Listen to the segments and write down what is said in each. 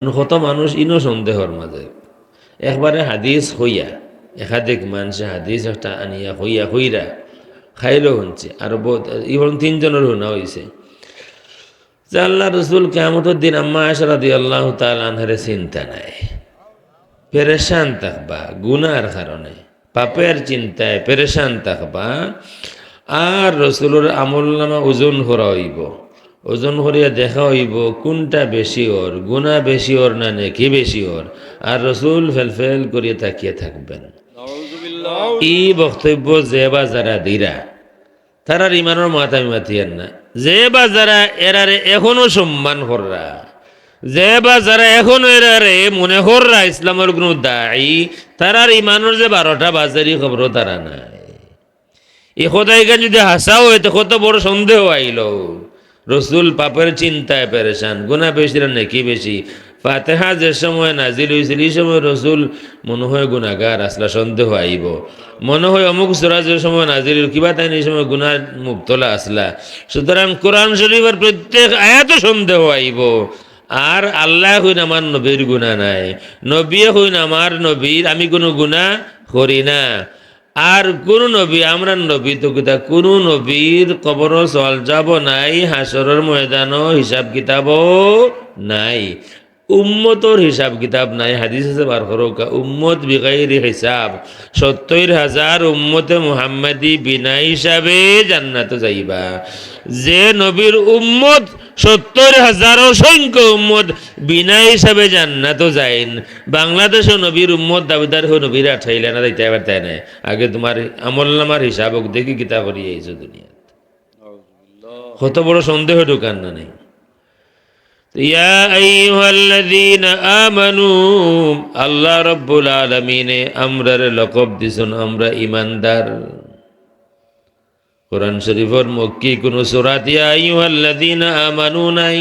কত মানুষ ইনো সন্দেহর মাঝে একবারে হাদিস হইয়া একাধিক মানুষে হাদিস একটা আনিয়া হইয়া হইরা খাইলেও শুনছে আর ইবন তিনজনের শুনা হয়েছে যে আল্লাহ রসুল কেয়ামতের দিন আম্মা আয়েশা রাদিয়াল্লাহু তাআলা আনহারে চিন্তা নাই, পেরেশান থাকবা গুনার কারণে, পাপের চিন্তায় পেরেশান থাকবা। আর রসুলের আমল নামা ওজন করা হইব, ওজন করিয়া দেখা হইব কোনটা বেশি ওর, গুণা বেশি ওর না নেকি বেশি ওর। আর রসুল ফেলফেল করিয়া তাকিয়ে থাকবেন। এই বক্তব্য যে বা যারা দিরা তারার ইমানের মাথায় মাতিয়ার না, যে বা যারা এরারে এখনো সম্মান কররা, যে বা যারা এখনো এরারে মনে কররা ইসলামের কোনো দায়ী, তারার ইমানের যে 12টা বাজারি খবর তারা নাই। এ কথাই যদি হাসাও হইতে কত বড় সন্দেহ আইল। রসুল পাপের চিন্তায় পেরেশান, গুনাহ বেশি না নেকি বেশি। ফাতেহা যে সময় নাজিল হয়েছিল এই সময় রসুল মনে হয় গুনাহগার আসলা, সন্দেহ আইব। মনে হয় অমুক সূরা যে সময় নাজিল কিবা তাই এই সময় গুনাহ মুবতলা আসলা। সুতরাং কোরআন শরীফের প্রত্যেক আয়াতে সন্দেহ আইব। আর আল্লাহ হইন আমার নবীর গুনাহ নাই, নবী হইন আমার নবীর আমি কোনো গুনাহ করি না। আর কোন নবী আমরা নবী তো কিতা কোন নবীর কবর সওয়াল যাব নাই, হাসরের ময়দানও হিসাব কিতাবও নাই, উম্মতর হিসাব কিতাব নাই। হাদিস আছে বার করোকা উম্মত বিগাইরি হিসাব, 70,000 উম্মতে মুহাম্মাদি বিনা হিসাবে জান্নাতে যাইবা। যে নবীর উম্মত 70,000 অসংখ্য উম্মত বিনা হিসাবে জান্নাতে যাইন। বাংলাদেশও নবীর উম্মত দাবিদার হয়ে নবীর আঠাইলে না যাইতে এবার তাই না। আগে তোমার আমল নামার হিসাব দেখি কিতা করি এইছো দুনিয়া, কত বড় সন্দেহ ঢুকান না নেই। ইয়া আইয়ুহাল্লাযীনা আমানু, আল্লাহ রাব্বুল আলামিনে আমরারে লকব দিছেন আমরা ঈমানদার। কোরআন শরীফের মক্কি কোন সূরাত ইয়া আইয়ুহাল্লাযীনা আমানু নাই।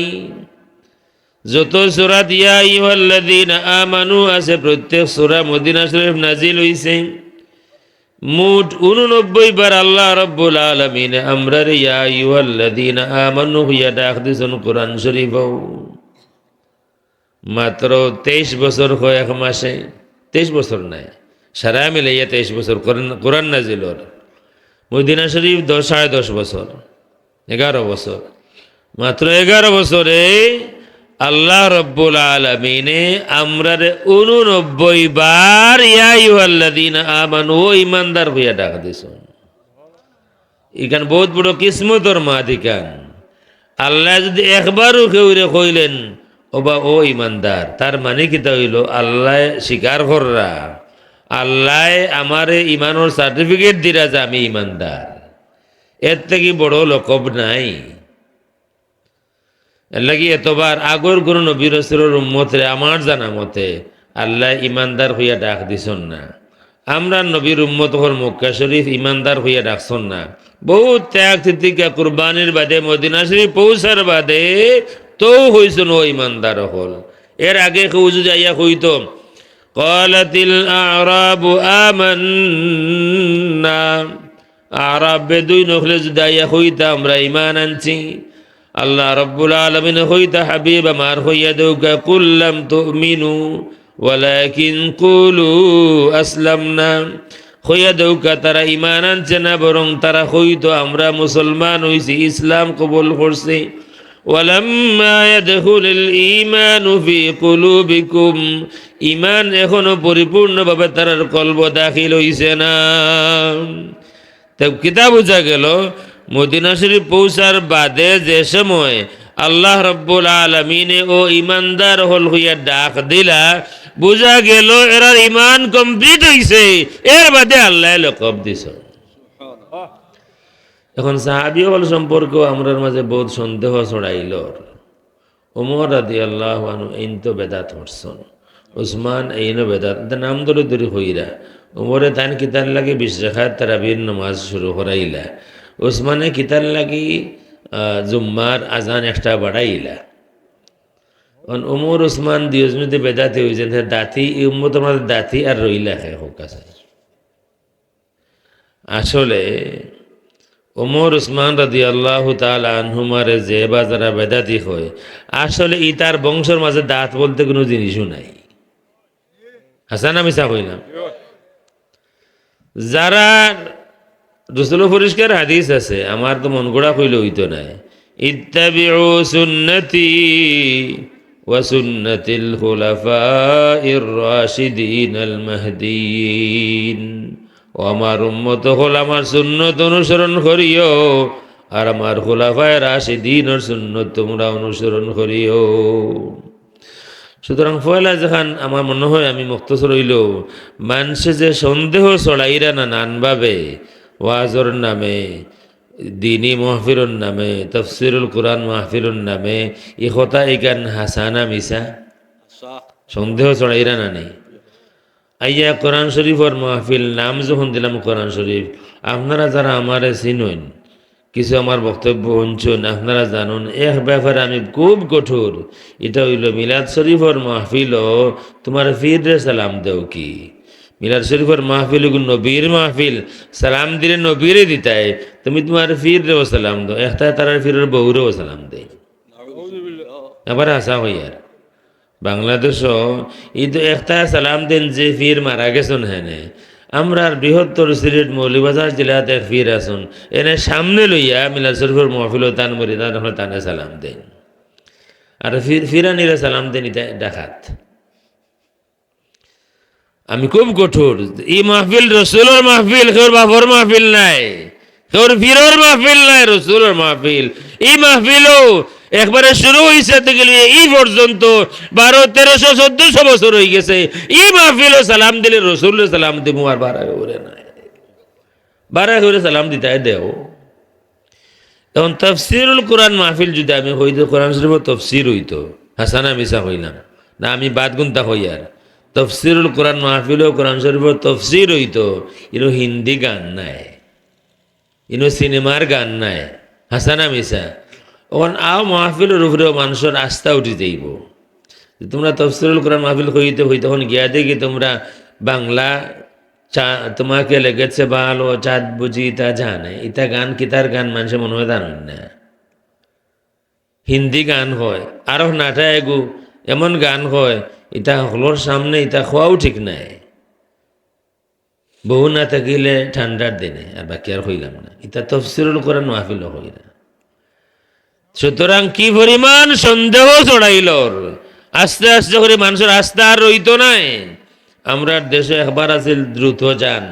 যত সূরাত ইয়া আইয়ুহাল্লাযীনা আমানু আছে প্রত্যেক সূরা মদিনা শরীফ নাজিল হইছে। মোট 89 বার আল্লাহ রাব্বুল আলামিন আমরারে ইয়া আইয়ুহাল্লাযীনা আমানু হইয়া ডাক দিছেন কোরআন শরীফও। মাত্র 23 বছর হয় এক মাসে, 23 বছর নাই, সারা মিলাইয়া 23 বছর কোরআন নাজিল হল। মদিনা শরীফ 10.5 বছর, 11 বছর। মাত্র 11 বছরে আল্লাহ রব্বুল আলামিনে আমরারে 89 বার ইয়া আইয়ুহাল্লাযীনা আমানু ও ঈমানদার হইয়া ডাক দিছেন। ইখান বহুত বড় কিসমতর মাদিকান। আল্লাহ যদি একবারও কেউরে কইলেন ওবা ও ঈমানদার, তার মানে কিতা হইল আল্লাহ স্বীকার কররা, আল্লাহ আমারে ঈমানের সার্টিফিকেট দিরা যে আমি ঈমানদার। এর থেকে বড় লকব নাই। এর লাগি এতবার আগর কোনো নবী রাসূলের উম্মতরে আমার জানা মতে আল্লাহ ঈমানদার হইয়া ডাক দিছন না। আমরা নবীর উম্মত হর মক্কা শরীফ ঈমানদার হইয়া ডাকছন না। বহুত ত্যাগ তিতিকা কুরবানির বাদে মদিনা শরীফ পৌঁছার বাদে তো হইছন ও ঈমানদার হল। এর আগে কেউ যদি আইয়া কইতো ক্বালাতিল আ'রাবু আমান্না, আ'রাব বেদুইন হলে যদি আইয়া কইতা আমরা ঈমান আনছি, আল্লাহ রাব্বুল আলামিন হইতা হাবিব আমার হইয়া দেউকা কুল লাম তুমিনু ওয়ালাকিন কুলু আসলামনা, হইয়া দেউকা তারা ঈমান আনছে না বরং তারা হইতো আমরা মুসলমান হইছি, ইসলাম কবুল করছি। ওয়ালাম্মা ইয়াদখুলুল ঈমানু ফি কুলুবিকুম, ঈমান এখনো পরিপূর্ণভাবে তার কলব দাখিল হইছে না। তাই কিতাব বুঝা গেল মদিনা শরীফ পৌঁছার বাদে যে সময় আল্লাহ রাব্বুল আলামিনে ও ঈমানদার হল হইয়া ডাক দিলা, বুঝা গেল এরার ঈমান কমপ্লিট হইছে। এর বাদে আল্লাহ লকব দিছে। এখন সাহাবী হল সম্পর্কে আমরার মাঝে বহুত সন্দেহ ছড়াইল। ওমর রাদিয়াল্লাহু আনহু এইন তো বেদাত হরছন, উসমান এইনও বেদাত, নাম ধরে ধরে হইরা। ওমরে তান কিতার লাগে 20 রাকাত তারাবির নামাজ শুরু করাইলা, উসমানে কিতার লাগি জুম্মার আজান একটা বাড়াইলা। উমর উসমান দুইজনতে বেদাতি হয়েছেন। দাঁতি এই উম্মত আমাদের দাঁতি আর রইলা হোক আছে। আসলে ওমর উসমান রাদিয়াল্লাহু তাআলা আনহুমারে যে বা যারা বেদাতি হয় আসলে ইতার বংশের মাঝে দাঁত বলতে কোনো জিনিসও নাই। হাসান আমি চা কইলাম যারা রসুল পরিষ্কার হাদিস আছে আমার তো মন গড়া কইলে হইতো নাই। ইত্তাবিউ সুন্নতি ওয়া সুন্নাতিল খুলাফাইর রাশিদিনাল মাহদিয়িন, ও আমার উম্মত হল আমার সুন্নত অনুসরণ করিও আর আমার খুলাফায়ে রাশিদিনের সুন্নত তোমরা অনুসরণ করিও। সুতরাং পয়লা যখন আমার মনে হয় আমি মুক্তসর হইল মানুষে যে সন্দেহ চড়াইরা না নানভাবে ওয়াজর নামে দিনী মাহফিলর নামে তফসিরুল কোরআন মাহফিলর নামে ই কথা এখান হাসানা মিসা সন্দেহ চড়াইরা না নেই। আইয়া কোরআন শরীফর মাহফিল নাম যখন দিলাম কোরআন শরীফ, আপনারা যারা আমারে চিনুন কিছু আমার বক্তব্য শুনছেন আপনারা জানুন এক ব্যাপারে আমি খুব কঠোর। এটা হইল মিলাদ শরীফর মাহফিল তোমার ফিরে সালাম দেও কি? মিলাদ শরীফর মাহফিল নবীর মাহফিল, সালাম দিলে নবীরে দিতায়, তুমি তোমার ফিরেও সালাম দাও, একটা তার ফিরের বউরেও সালাম দেয়। এবার আসা হইয়ার বাংলাদেশ এই তো একটা সালাম দেন যে ফির মারা গেছেন হ্যাঁ আমরা বৃহত্তর সিলেট মৌলভীবাজার জেলাতে এক ফির আসুন এনে সামনে লইয়া মিলাদ শরীফের মহফিল তান মরি তানে সালাম দেন আর ফিরানিরা সালাম দেন এটা ডাকাত। আমি খুব কঠোর। এই মাহফিল রসুলের মাহফিল, কেউর বাপর মাহফিল নাই, কেউর ফিরর মাহফিল নাই, রসুলের মাহফিল। এই মাহফিলও একবারে শুরু হয়েছে গেলে এই পর্যন্ত 1200-1300-1400 বছর হয়ে গেছে। এই মাহফিলও সালাম দিলে রসুল সালাম দিব আর বারা করে নাই, বারা করে সালাম দিতে দেও। এখন তফসিরুল কোরআন মাহফিল যদি আমি হইতো কোরআন শরীফ তফসির হইতো, হাসানা মিসা হইলাম না, আমি বাদ গুনতা হই আর তফসিরুল কোরআন মাহফিল কোরআন শরীফ তফসির হইতো। ইনো হিন্দি গান নাই, ইনো সিনেমার গান নাই, হাসানা মিসা। ওখান আও মাহফিলের উপরেও মানুষের আস্থা উঠি যাইব। তোমরা তফসিরুল কোরআন মাহফিল হইতে হইতে তখন গিয়া দেখি তোমরা বাংলা তোমাকে লেগেছে ভালো চাঁদ বুঝি তা জানে ইতা গান কিতার গান মানুষে মনে হয় জানেন না। হিন্দি গান হয় আরো নাটা এগু এমন গান হয় ইটা হলোর সামনে ইটা খোয়াও ঠিক নাই। বহু না থাকিলে ঠান্ডার দিনে আর বাকি আর হইলাম না, ইটা তফসিরুল কোরআন মাহফিল হই না। সুতরাং কি পরিমাণ সন্দেহ চড়াইল, আস্তে আস্তে করে মানুষের আস্থা আর রইত নাই। আমরা দেশে একবার আছিল দ্রুত যান,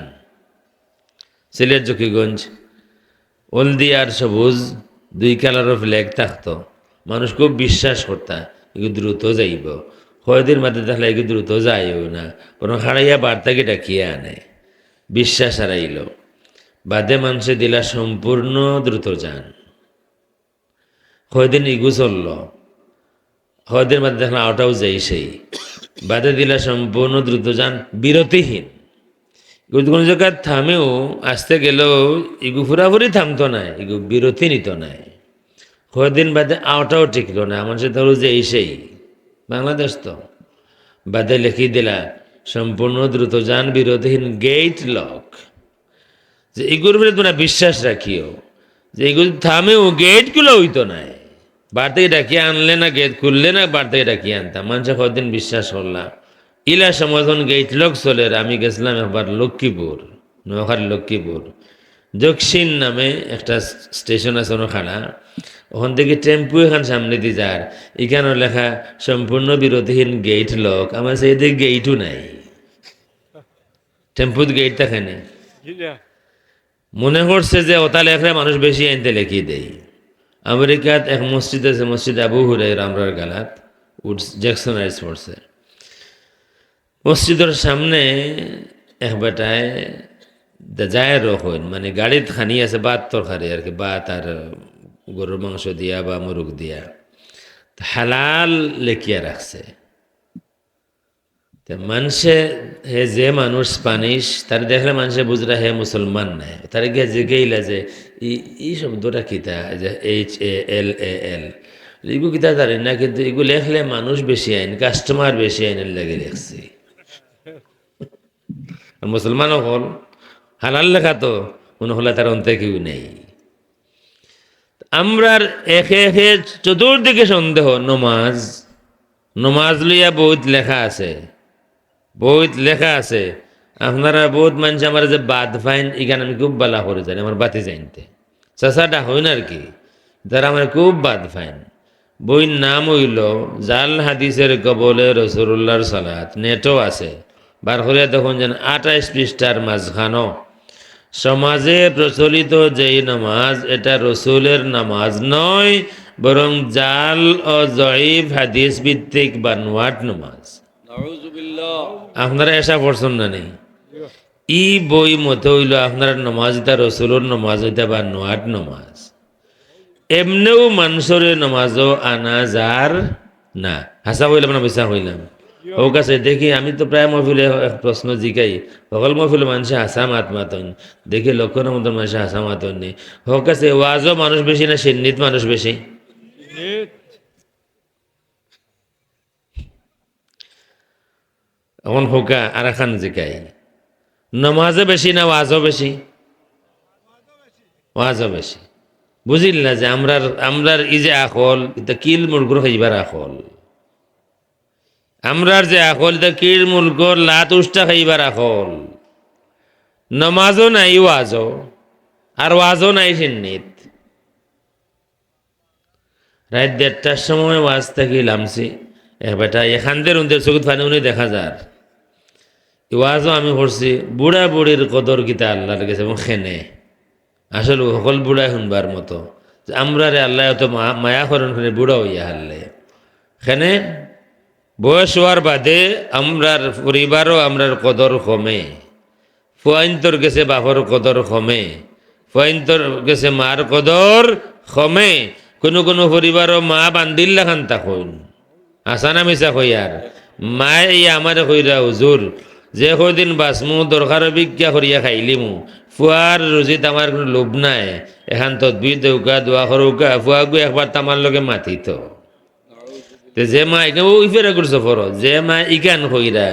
সিলেট জকিগঞ্জ হলদি আর সবুজ 2 কালারের ফ্ল্যাগ থাকতো, মানুষ খুব বিশ্বাস করতা এগুলো দ্রুত যাইব। কয়দিন মাঝে দেখলে এগুলো দ্রুত যাইও না, বরং হারাইয়া বার্তাকে ডাকিয়ে আনে, বিশ্বাস হারাইল। বাদে মানুষে দিলা সম্পূর্ণ দ্রুত যান। কয়দিন ইগু চলল, কয়দিন মাঝে দেখলাম আওটাও যাই সেই বাদে দিলা সম্পূর্ণ দ্রুত যান বিরতিহীন। কোনো জায়গায় থামেও আসতে গেলেও ইগু ফুরাফুরি থামতো না, ইগু বিরতি নিত নাই। কয়দিন বাদে আওটাও টিকলো না, আমার সাথে হলো যে এই সেই বাংলাদেশ তো বাদে লিখি দিলা সম্পূর্ণ দ্রুত যান বিরতিহীন গেট লক। যে এগুলোর উপরে তোমরা বিশ্বাস রাখিও যে এগুলো থামেও গেটগুলো হইতো নাই, বার থেকে ডাকিয়ে আনলে না, গেট খুললে না, বার থেকে ডাকিয়ে আনতাম। মানুষে কয়দিন বিশ্বাস করলাম। ইলা সময় যখন গেট লক চলে, আমি গেছিলাম একবার লক্ষ্মীপুর, নোয়াখালী লক্ষ্মীপুর জকসিন নামে একটা স্টেশন আছে খাড়া, ওখান থেকে টেম্পু এখান সামনে দিয়ে যার, এখানেও লেখা সম্পূর্ণ বিরতিহীন গেট লক। আমার সেই দিকে গেটও নাই, টেম্পুর গেট থাকে না। মনে করছে যে ওটা লেখলে মানুষ বেশি আনতে লেখিয়ে দেয়। আমেরিকাত এক মসজিদ আছে, মসজিদ আবু হুরায়রা আমরার গালাত জ্যাকসন রাইস পড়ছে। মসজিদের সামনে এক বেটায় যায় রকম মানে গাড়িত খানি আছে বাত তরকারি আর কি, বাত আর গরুর মাংস দিয়া বা মুরগ দিয়া হালাল লেখিয়া রাখছে। মানুষে হে যে মানুষ স্পানিশ তার দেখলে মানুষে বুঝরা হে মুসলমান নাই, তার গিয়ে জিগেইলা যে এই শব্দটা কিতা, যে HALAL এগুলো কিতা জানি না, কিন্তু এগুলো লেখলে মানুষ বেশি আইন, কাস্টমার বেশি আইনের লাগে লেখছি। মুসলমানও হল হালাল লেখা তো মনে হলে তার অন্তে কেউ নেই, আমরার একে একে চতুর্দিকে সন্দেহ। নমাজ নমাজ লইয়া বহুত লেখা আছে, বহুত লেখা আছে। আপনারা বহুত মানুষ আমার যে বাদ ফাইন এখানে আমি খুব বালা করে জানি, আমার বাতি জানতে চাষাটা হই না আর কি, যারা আমার খুব বাদ ফাইন। বইর নাম হইল জাল হাদিসের কবলে রসুল্লাহর সালাত, নেটও আছে, বার করিয়া তখন যেন 28 পৃষ্ঠার মাঝখানো সমাজে প্রচলিত যেই নামাজ এটা রসুলের নামাজ নয়, বরং জাল ও জয়ীফ হাদিস ভিত্তিক বানোয়াট নামাজ। আপনারা এসা পড়ছেন না নেই? ই বই মতে হইল আপনার নামাজ এটা রসুলের নামাজ এটা বানোয়াট নামাজ। এমনেও মানুষের নামাজও আনা যার না। হাসা হইলাম না বেসা হইলাম? হোক আছে দেখি, আমি তো প্রায় মহফিলে প্রশ্ন জিগাই, সকল মহফিলে মানুষে হাসা মাত মাতন দেখি, লক্ষণের মতন মানুষে হাসা মাতন নেই। হোক আছে ওয়াজও মানুষ বেশি না সিন্নিত মানুষ বেশি? এখন হোকা আর খান জিগাই, নমাজও বেশি না ওয়াজও বেশি? ওয়াজও বেশি। বুঝিল না যে আমরার ই যে আকল এটা কিল মুলগুর খাইবার আকল, আমরার যে আকল এটা কিল মুলগুর লাত উষ্টা খাইবার আকল। নমাজও নাই ওয়াজও, আর ওয়াজও নাই সিন্নিত। রাত 1:30টার সময় ওয়াজ থাকি লামছি, বেটা এখানদের উনদের চকুত ফানি উনি দেখা যার ওয়াজও আমি করছি। বুড়া বুড়ির কদর গীতা আল্লাহর গেছে এবং খেনে আসলে সকল বুড়াই শুনবার মতো। আমরা রে আল্লাহ তো মায়া করেন বুড়া হইয়া হারলে খেনে বয়স হওয়ার বাদে আমরার পরিবারও আমরার কদর কমে। ফুয়াইন্তর গেছে বাপর কদর কমে, ফুয়াইন্তর গেছে মার কদর কমে। কোনো কোনো পরিবারও মা বান্দিল্লা খান তখন আসানা মিশা কইয়ার মায়ে আমার কইরা হুজুর যে কদিন বাসমু দরকার বিজ্ঞা করিয়া খাইলিমু, ফুয়ার রুজিত আমার কোনো লোভ নাই, এখান তদবির দেউকা দোয়া করুকা ফুয়াগু একবার তামার লগে মাতিত। যে মা এখানে ওই ফেরা করছে ফরজ, যে মা ইকান কইরা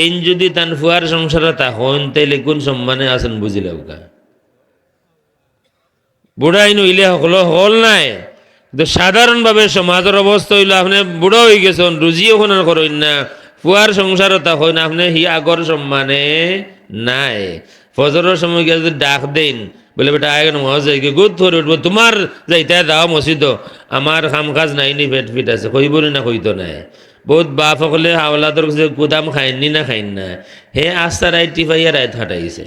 এই যদি তান ফুয়ার সংসারে তা হন তাইলে কোন সম্মানে আছেন বুঝিলাম কা। বুড়াই নইলে হলো হল নাই, কিন্তু সাধারণভাবে সমাজের অবস্থা হইলো আপনি বুড়ো হয়ে গেছেন, রুজিও ওখানে করেন না, ফুয়ার সংসারও তা হয় না, আপনি হি আগর সম্মানে নাই। ফজরের সময় গিয়ে যদি ডাক দেন বলে বেটা আগে মজ যাই গুদ ধরে উঠবো, তোমার যাইতে দাও মসজিদ, আমার কাম কাজ নাইনি পেট ফিট আছে, কইবনি না কইতো নাই। বহুত বাপ সকলে হাওলাদর গুদাম খাইনি না খাইন না, হে আস্তা রাইট টিপাইয়া রাইত হাঁটাইছে।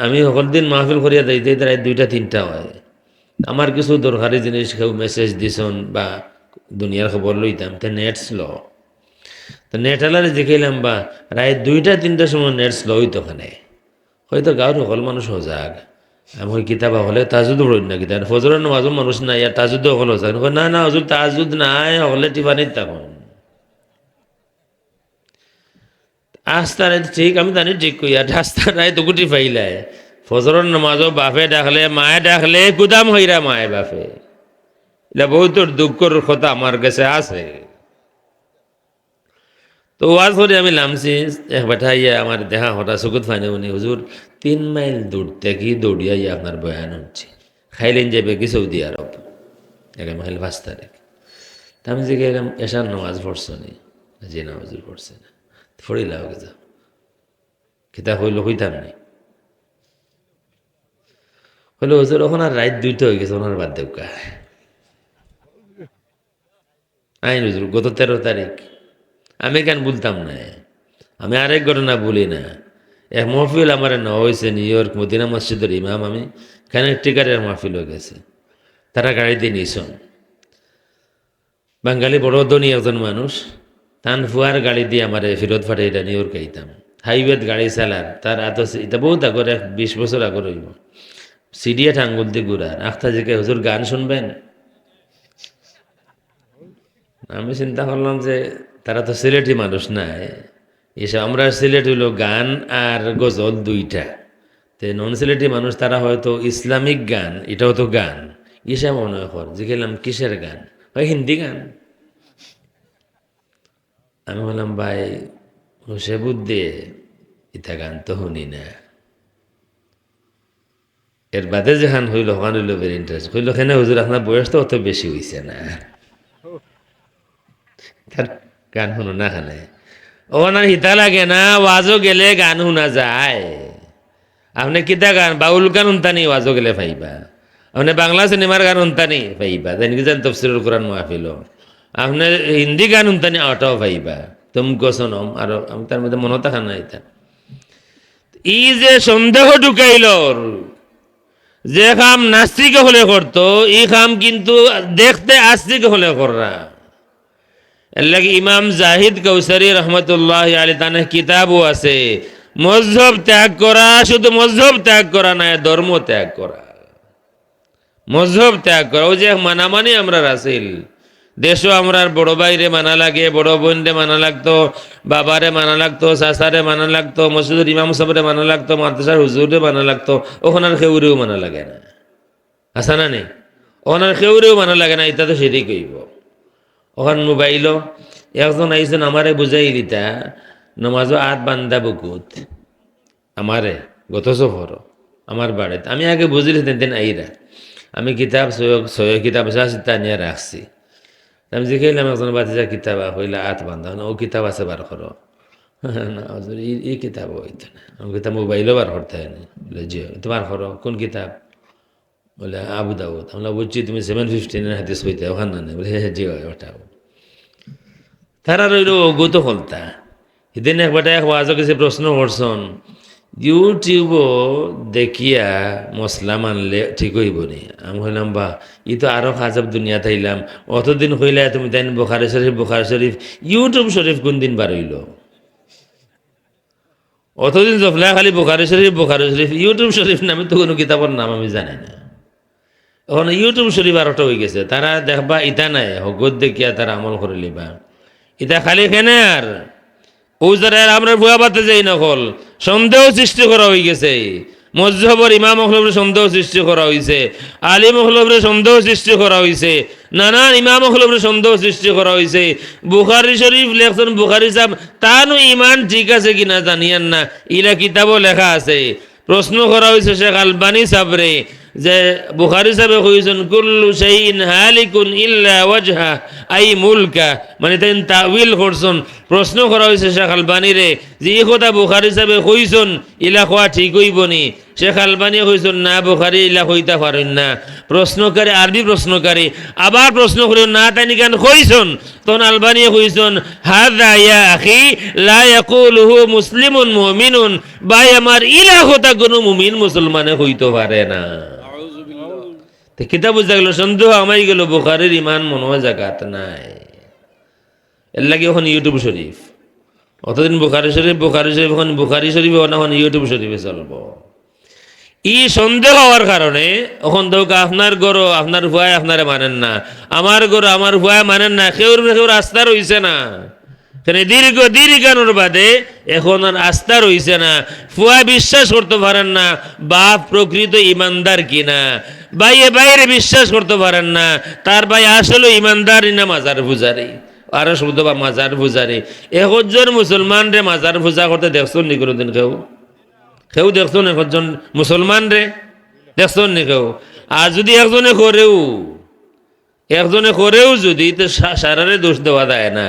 আমি সকল দিন মাহফিল করিয়া যাইতে রাত 2টা-3টা হয়। আমার কিছু দরকারি জিনিস কেউ মেসেজ দিছন বা দুনিয়ার খবর লইতাম, তে নেট স্লো, তো নেট আলারে দেখাইলাম বা রাত 2টা-3টার সময় নেট স্লো হইতো ওখানে। হয়তো গাঁর সকল মানুষ সজাগ। আমি ওই কিতাবা হলে তাজুদ পড়ি না কিতাব ফজরের নামাজও মানুষ নাই, আর তাজুদও হল সজাগ না, না হজুর তাজুদ নাই হলে টিফানির তখন আস্তা রায় ঠিক আমি জানি ঠিক কইয়া রাস্তা রায় তো গুটি ফাইলায় ফজরের নামাজও বাপে ডাকলে মায়ে ডাকলে গুদাম হইরা মায়ে বাপে, এটা বহুত দুঃখর কথা আমার কাছে আছে। তো ওয়াজ করে আমি নামছি, এক বেটা ইয়া আমার দেখা হঠাৎ চকুত ফাইনে উনি হুজুর 3 মাইল দূর থেকে দৌড়িয়া ইয়া আপনার বয়ান হচ্ছে, খাইলেন যাবে কি সৌদি আরব 1 মাইল 5 তারিখ। তা আমি যে গেলাম এসার নামাজ পড়ছো নি? যে নামাজ পড়ছে না, ফড়িলাও গেছে কিতাব হইল হইতাম নি হইলো হুজুর ওখানে আর রাত 2টা হয়ে গেছে, ওনার বাদ দেবকা আইন হুজুর গত 13 তারিখ। আমি কেন বলতাম না, আমি আরেক ঘটনা বলি না। এক মহফিল আমার নেওয়া হয়েছে নিউ ইয়র্ক মদিনা মসজিদের ইমাম, আমি কানেকটিকারের মাহফিল হয়ে গেছে, তারা গাড়িতে নিয়েছেন। বাঙালি বড় ধনী একজন মানুষ, তান ফুয়ার গাড়ি দিয়ে আমার ফেরত ফাটাইটা নিউ ইয়র্ক আইতাম। হাইওয়েত গাড়ি চালার তার এত এটা বহুত আগরে 20 বছর আগর হইব, সিডিয়া ঠাঙ্গুল দিয়ে ঘুরার আখতা জিকে হুজুর গান শুনবেন। আমি চিন্তা করলাম যে তারা তো সিলেটি মানুষ নাই, এসব আমরা সিলেট হইল গান আর গজল 2টা, তো নন সিলেটি মানুষ তারা হয়তো ইসলামিক গান এটাও তো গান ইসা মনে কর যে গেলাম কিসের গান, হয় হিন্দি গান। আমি বললাম ভাই সে বুদ্ধে ইতা গান তো শুনি না। এর বাদে যেখান হইল ওখান হইল ভেরি ইন্টারেস্ট হইল কেন হুজুর আপনার বয়স তো অত বেশি হইছে না তার গান শুনো না খানে ওনার হিতা লাগে না ওয়াজও গেলে গান শোনা যায় আপনি কিতা গান বাউল গান শুনতানি ওয়াজও গেলে পাইবা আপনি বাংলা সিনেমার গান শুনতানি পাইবা যেনকি যেন তফসিরুল কোরআন মাহফিল আপনি হিন্দি গান শুনতানি ওটাও পাইবা তুমকো সনম আর আমি তার মধ্যে মনে থাকা না এটা ই যে সন্দেহ ঢুকাইল যে কাম নাস্তিক হলে করতো এই কাম কিন্তু দেখতে আস্তিক হলে কররা এর লাগে ইমাম জাহিদ কৌসারি রহমতুল্লাহ আলী তানের কিতাবও আছে মজহব ত্যাগ করা শুধু মজহব ত্যাগ করা না ধর্ম ত্যাগ করা মজহব ত্যাগ করা ও যে মানামানি আমরা রাসিল দেশও আমরা বড় ভাইরে মানা লাগে বড় বোনরে মানা লাগতো বাবারে মানা লাগতো চাচারে মানা লাগতো মসজিদের ইমাম সাহেবরে মানা লাগতো মাদ্রাসার হুজুরে মানা লাগতো ওখানে খেউরেও মানা লাগে না আসা না নেই ওখানে খেউরেও মানা লাগে না এটা তো সেটাই কইব ওখান মোবাইলও একজন আইসেন আমারে বুঝাই দিতা নমাজও আত বান্দা বুকুত আমারে গত সফর আমার বাড়িতে আমি আগে বুঝলি তেন আইরা আমি কিতাব সৈয়দ কিতাব তা নিয়ে রাখছি আমি জিখাইলাম একজন বাতিজা কিতাব হইলে আত বান্ধা ও কিতাব আছে বার করো না এই কিতাব হইতো না আমি কিতাব মোবাইলও বার করতে হয় না বলে জি তোমার করো কোন কিতাব বলে আবু দাউদ আমরা বুঝছি তুমি 715 হাদিস হইতে ওখান না বলে হ্যাঁ জি ওটাও তারা রইল অগুত হলতা সেদিন একবারটা এক ওয়াজও কিছু প্রশ্ন করছন ইউটিউবও দেখিয়া মশলা মানলে ঠিক হইব নি আমি হইলাম বা ই তো আরো খাজাব দুনিয়া থাইলাম অতদিন হইলে তুমি তাই বুখারি শরীফ ইউটিউব শরীফ কোন দিন বার হইল অতদিন জফলা খালি বুখারি শরীফ ইউটিউব শরীফ নামে তো কোনো কিতাবের নাম আমি জানি না এখন ইউটিউব শরীফ আরোটা হয়ে গেছে তারা দেখবা ইটা নাই হগত দেখিয়া তারা আমল করে লিবা ইটা খালি কেনে আর ও যারা আমরা ভুয়া বাতে যাই নকল সন্দেহ সৃষ্টি করা হয়ে গেছে মজহবর ইমাম হলবরে সন্দেহ সৃষ্টি করা হয়েছে আলিম হলবরে সন্দেহ সৃষ্টি করা হয়েছে নানান ইমাম হলবরে সন্দেহ সৃষ্টি করা হয়েছে বুখারি শরীফ লেখছেন বুখারি সাহেব তানও ইমান ঠিক আছে কিনা জানিয়ান না ইলা কিতাবও লেখা আছে প্রশ্ন করা হয়েছে শেখ আলবানী সাবরে যে বুখারি সাহেব কইছেন কুল্লু শাইইন হালিকুন ইল্লা ওয়াজহা আই মুলকা মানে তাই তাউইল করছেন প্রশ্ন করা হয়েছে শেখ আলবানী রে যে এই কথা বুখারি সাহেব কইছেন ইলা কোয়া ঠিক হইব নি শেখ আলবানী কইছেন না বুখারি ইলা কইতা পারেন না প্রশ্নকারী আরবি প্রশ্নকারী আবার প্রশ্ন করি না তাই কেন কইছেন তখন আলবানী কইছেন হাযা ইয়া আখি লা ইয়াকুলুহু মুসলিমুন মুমিনুন ভাই আমার ইলা কথা কোনো মুমিন মুসলমানে কইতে পারে না কিতাব বুঝা গেল সন্দেহ আমাই গেল বুখারির ইমান মনে হয় জাগাত নাই এর লাগে এখন ইউটিউব শরীফ অতদিন বুখারি শরীফ এখন বুখারি শরীফ এখন ইউটিউব শরীফে চলব ই সন্দেহ হওয়ার কারণে এখন দৌকা আপনার গরো আপনার ভুয়ায় আপনারে মানেন না আমার গরো আমার ভুয়ায় মানেন না কেউর আস্থা রইছে না দীর্ঘানোর বাদে এখন আর আস্থা রইছে না ফুয়া বিশ্বাস করতে পারেন না বাপ প্রকৃত ইমানদার কিনা ভাইয়ে বাইরে বিশ্বাস করতে পারেন না তার ভাই আসলে ইমানদারই না মাজার পূজারি আরো শব্দ বা মাজার পূজারি একজন মুসলমান রে মাজার পূজা করতে দেখছো নি কোনোদিন কেউ দেখছো না একজন মুসলমান রে দেখছো নি কেউ আর যদি একজনে করেও যদি তো সারারে দোষ দেওয়া যায় না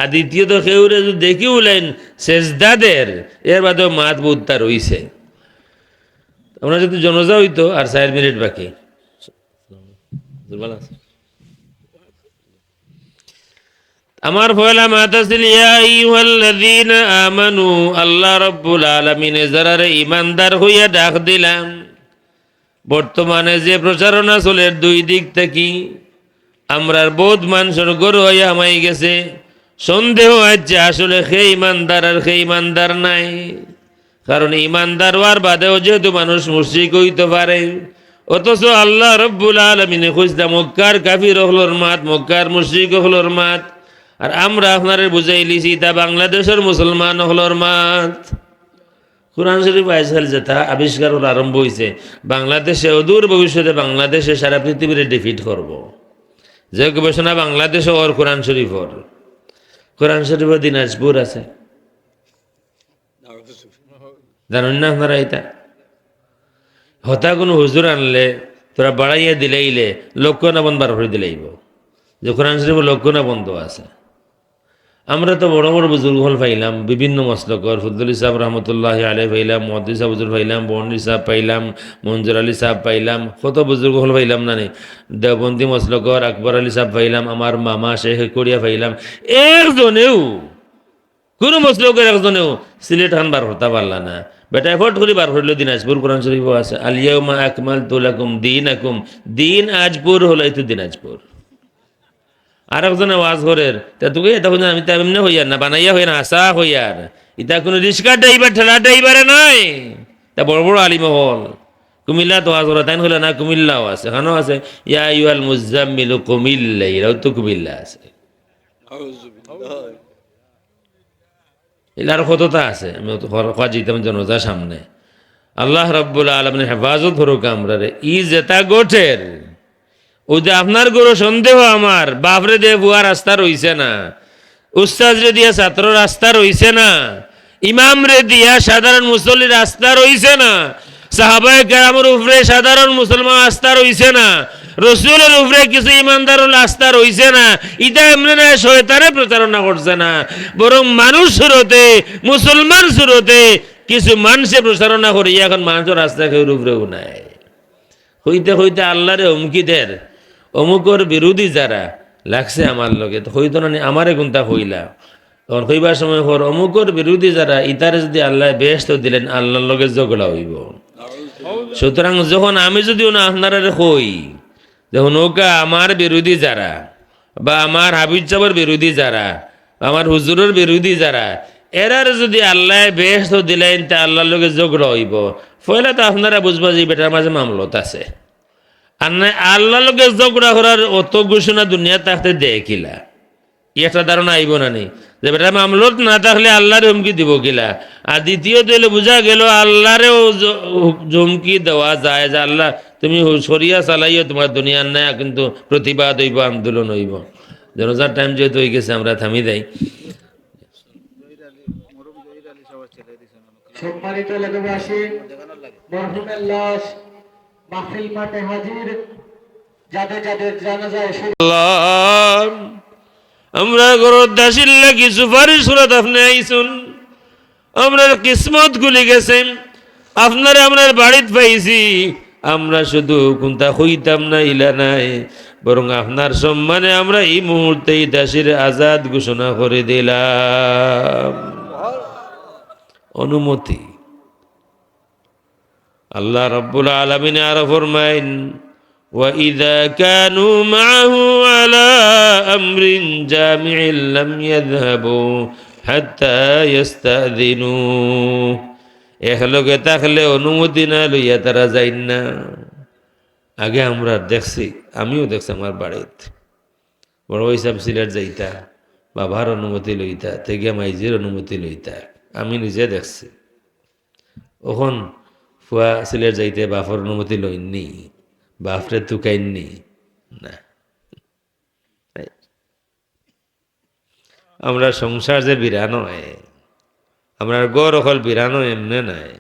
আর দ্বিতীয়ত কেউরে যদি দেখি উলেন সেজদাদের এর বাদেও মাত বুদ্ধা রইছে আমরা যদি জনজা হইতো আর 4 মিনিট বাকি আমার পয়লা মাতা ছিল ইয়া আইয়ুহাল্লাযীনা আমানু আল্লাহ রাব্বুল আলামিন যারা ঈমানদার হইয়া ডাক দিলাম বর্তমানে যে প্রচারণা চলে 2 দিক থেকে আমরার বোধ মানুষের গরু হইয়া হামাই গেছে সন্দেহ আছে আসলে সে ঈমানদার আর সে ঈমানদার নাই কারণ ঈমানদার হওয়ার বাদেও যেহেতু মানুষ মুশরিক হইতে পারে অথচ আল্লাহ রাব্বুল আলামিন খুঁজদা মক্কার কাফির হলোর মাত মক্কার মুশরিক হলোর মাত আর আমরা আপনারে বুঝাই লিছি তা বাংলাদেশের মুসলমান হলোর মাত কুরআন শরীফ আইসাল যেটা আবিষ্কারের আরম্ভ হয়েছে বাংলাদেশে অদূর ভবিষ্যতে বাংলাদেশে সারা পৃথিবীরে ডিফিট করব যে গবেষণা বাংলাদেশে ওর কোরআন শরীফর দিনাজপুর আছে জানেন না আপনারা এটা হতা কোনো হুজুর আনলে তোরা বাড়াইয়া দিলেইলে লক্ষ্য না বন্ধ বার করে দিলেইব যে কোরআন শরীফ লক্ষ্য না বন্ধ আছে। আমরা তো বড় বড় বুজুর্গ হল পাইলাম, বিভিন্ন মসলকর ফজলুল সাহেব রহমতুল্লাহ আলাই পাইলাম, মহদ্দিস সাহেব হুজুর পাইলাম, বন্ডি সাহেব পাইলাম, মঞ্জুর আলী সাহেব পাইলাম, কত বুজুর্গ হল পাইলাম না নি। দেওবন্দি মসলকর আকবর আলী সাহেব পাইলাম, আমার মামা শেখ করিয়া পাইলাম। একজনেও কোনো মসলকের একজনেও সিলেট খান বার হতা পারলা না। বেটা এফোর্ট করে বার হইল দিনাজপুর কোরআন শরীফ আছে, আলিয়াউমা আকমালতু লাকুম দীনাকুম, দিন আজপুর হলো এই তো দিনাজপুর। আর একজনে ওয়াজ করের তা তোকে এটা হইনা আমি তা এমনি হইয়ার না বানাইয়া হইয়া না আসা হইয়ার, ইটা কোনো রিক্সা ড্রাইভার ঠেলা ড্রাইভারে নাই, তা বড় বড় আলিম হল। কুমিল্লা তো ওয়াজ করা তাই হইলে না, কুমিল্লাও আছে, এখানেও আছে ইয়া আইয়ুহাল মুজাম্মিলু কুমিল্লা, এরাও তো কুমিল্লা আছে, এলার কতটা আছে। আমি যেতাম জনতার সামনে, আল্লাহ রাব্বুল আলামিনের হেফাজত ধরুক আমরা রে। ই জেতা গোঠের ও যে আপনার গরু সন্দেহ আমার বাপরে দিয়ে বুয়া রাস্তা রইছে না, উস্তাদ রে দিয়া ছাত্র রাস্তা রইছে না, ইমাম রে দিয়া সাধারণ মুসল্লি রাস্তা রইছে না, সাহাবায়ে কেরামের উপরে সাধারণ মুসলমান রাস্তা রইছে না, রসুলের উপরে কিছু ইমানদারের রাস্তা রইছে না। ইটা এমনি না শয়তানে প্রচারণা করছে না, বরং মানুষ সুরতে মুসলমান সুরতে কিছু মানুষে প্রচারণা করি এখন মানুষের রাস্তা কেউ উপরেও নাই। হইতে হইতে আল্লাহরে হুমকি দের, অমুকর বিরোধী যারা লাগছে আমার লগে হইতো না আমারে কোনটা হইলা, তখন হইবার সময় হর অমুকর বিরোধী যারা ইতারে যদি আল্লাহ বেহেশত দিলেন আল্লাহর লগে ঝগড়া হইব। সুতরাং যখন আমি যদি আপনারা হই যখন ওকা আমার বিরোধী যারা বা আমার হাবিজ সাহেবের বিরোধী যারা, আমার হুজুরের বিরোধী যারা, এরার যদি আল্লাহ বেহেশত দিলেন তা আল্লাহর লগে ঝগড়া হইব, ফলে তো আপনারা বুঝবা যে বেটার মাঝে মামলত আছে। আর না আল্লাহর লগে ঝগড়া করার অত ঘোষণা দুনিয়া থাকতে দেখিলা, একটা ধারণা আইব না নি যে বেটা মামলত না থাকলে আল্লাহরে হুমকি দিব কিলা। আর দ্বিতীয়ত হইলে বোঝা গেল আল্লাহরেও হুমকি দেওয়া যায় যে আল্লাহ তুমি সরিয়া চালাইও, তোমার দুনিয়ার নাই, কিন্তু প্রতিবাদ হইব, আন্দোলন হইব। জনজার টাইম যেহেতু হয়ে গেছে আমরা থামি দেই। সম্মানিত এলাকাবাসী, মরহুমের লাশ মাহফিল মাঠে হাজির, যাদের যাদের জানাজায় আল্লাহ, আমরা গরর দাসির লাগি সুপারিশ সুরত আপনি আইসুন, আমরা কিসমত গুলি গেছেন, আপনারা আমরা বাড়িত পাইছি, আমরা শুধু কোনটা হইতাম না ইলা নাই, বরং আপনার সম্মানে আমরা এই মুহূর্তে এই দাসির আজাদ ঘোষণা করে দিলাম। অনুমতি আল্লাহ রাব্বুল আলামিন আরো ফরমাইন وَإِذَا كَانُوا مَعَهُ عَلَى أَمْرٍ جَامِعٍ لَمْ يَذْهَبُوا حَتَّى يَسْتَأْذِنُوا, একলগে থাকলে অনুমতি না লইয়া তারা যাইন না। আগে আমরা দেখছি, আমিও দেখছি আমার বাড়িতে বড় হিসাব সিলেট যাইতা, বাবার অনুমতি লইতা, থেকে মাইজির অনুমতি লইতা, আমি নিজে দেখছি। ওখন ফুয়া সিলেট যাইতে বাপর অনুমতি লইননি, বাপরে তুকাইননি না। আমরা সংসার যে বিরানো হয়, আমরা গড় অকল বিরানো এমনে নাই।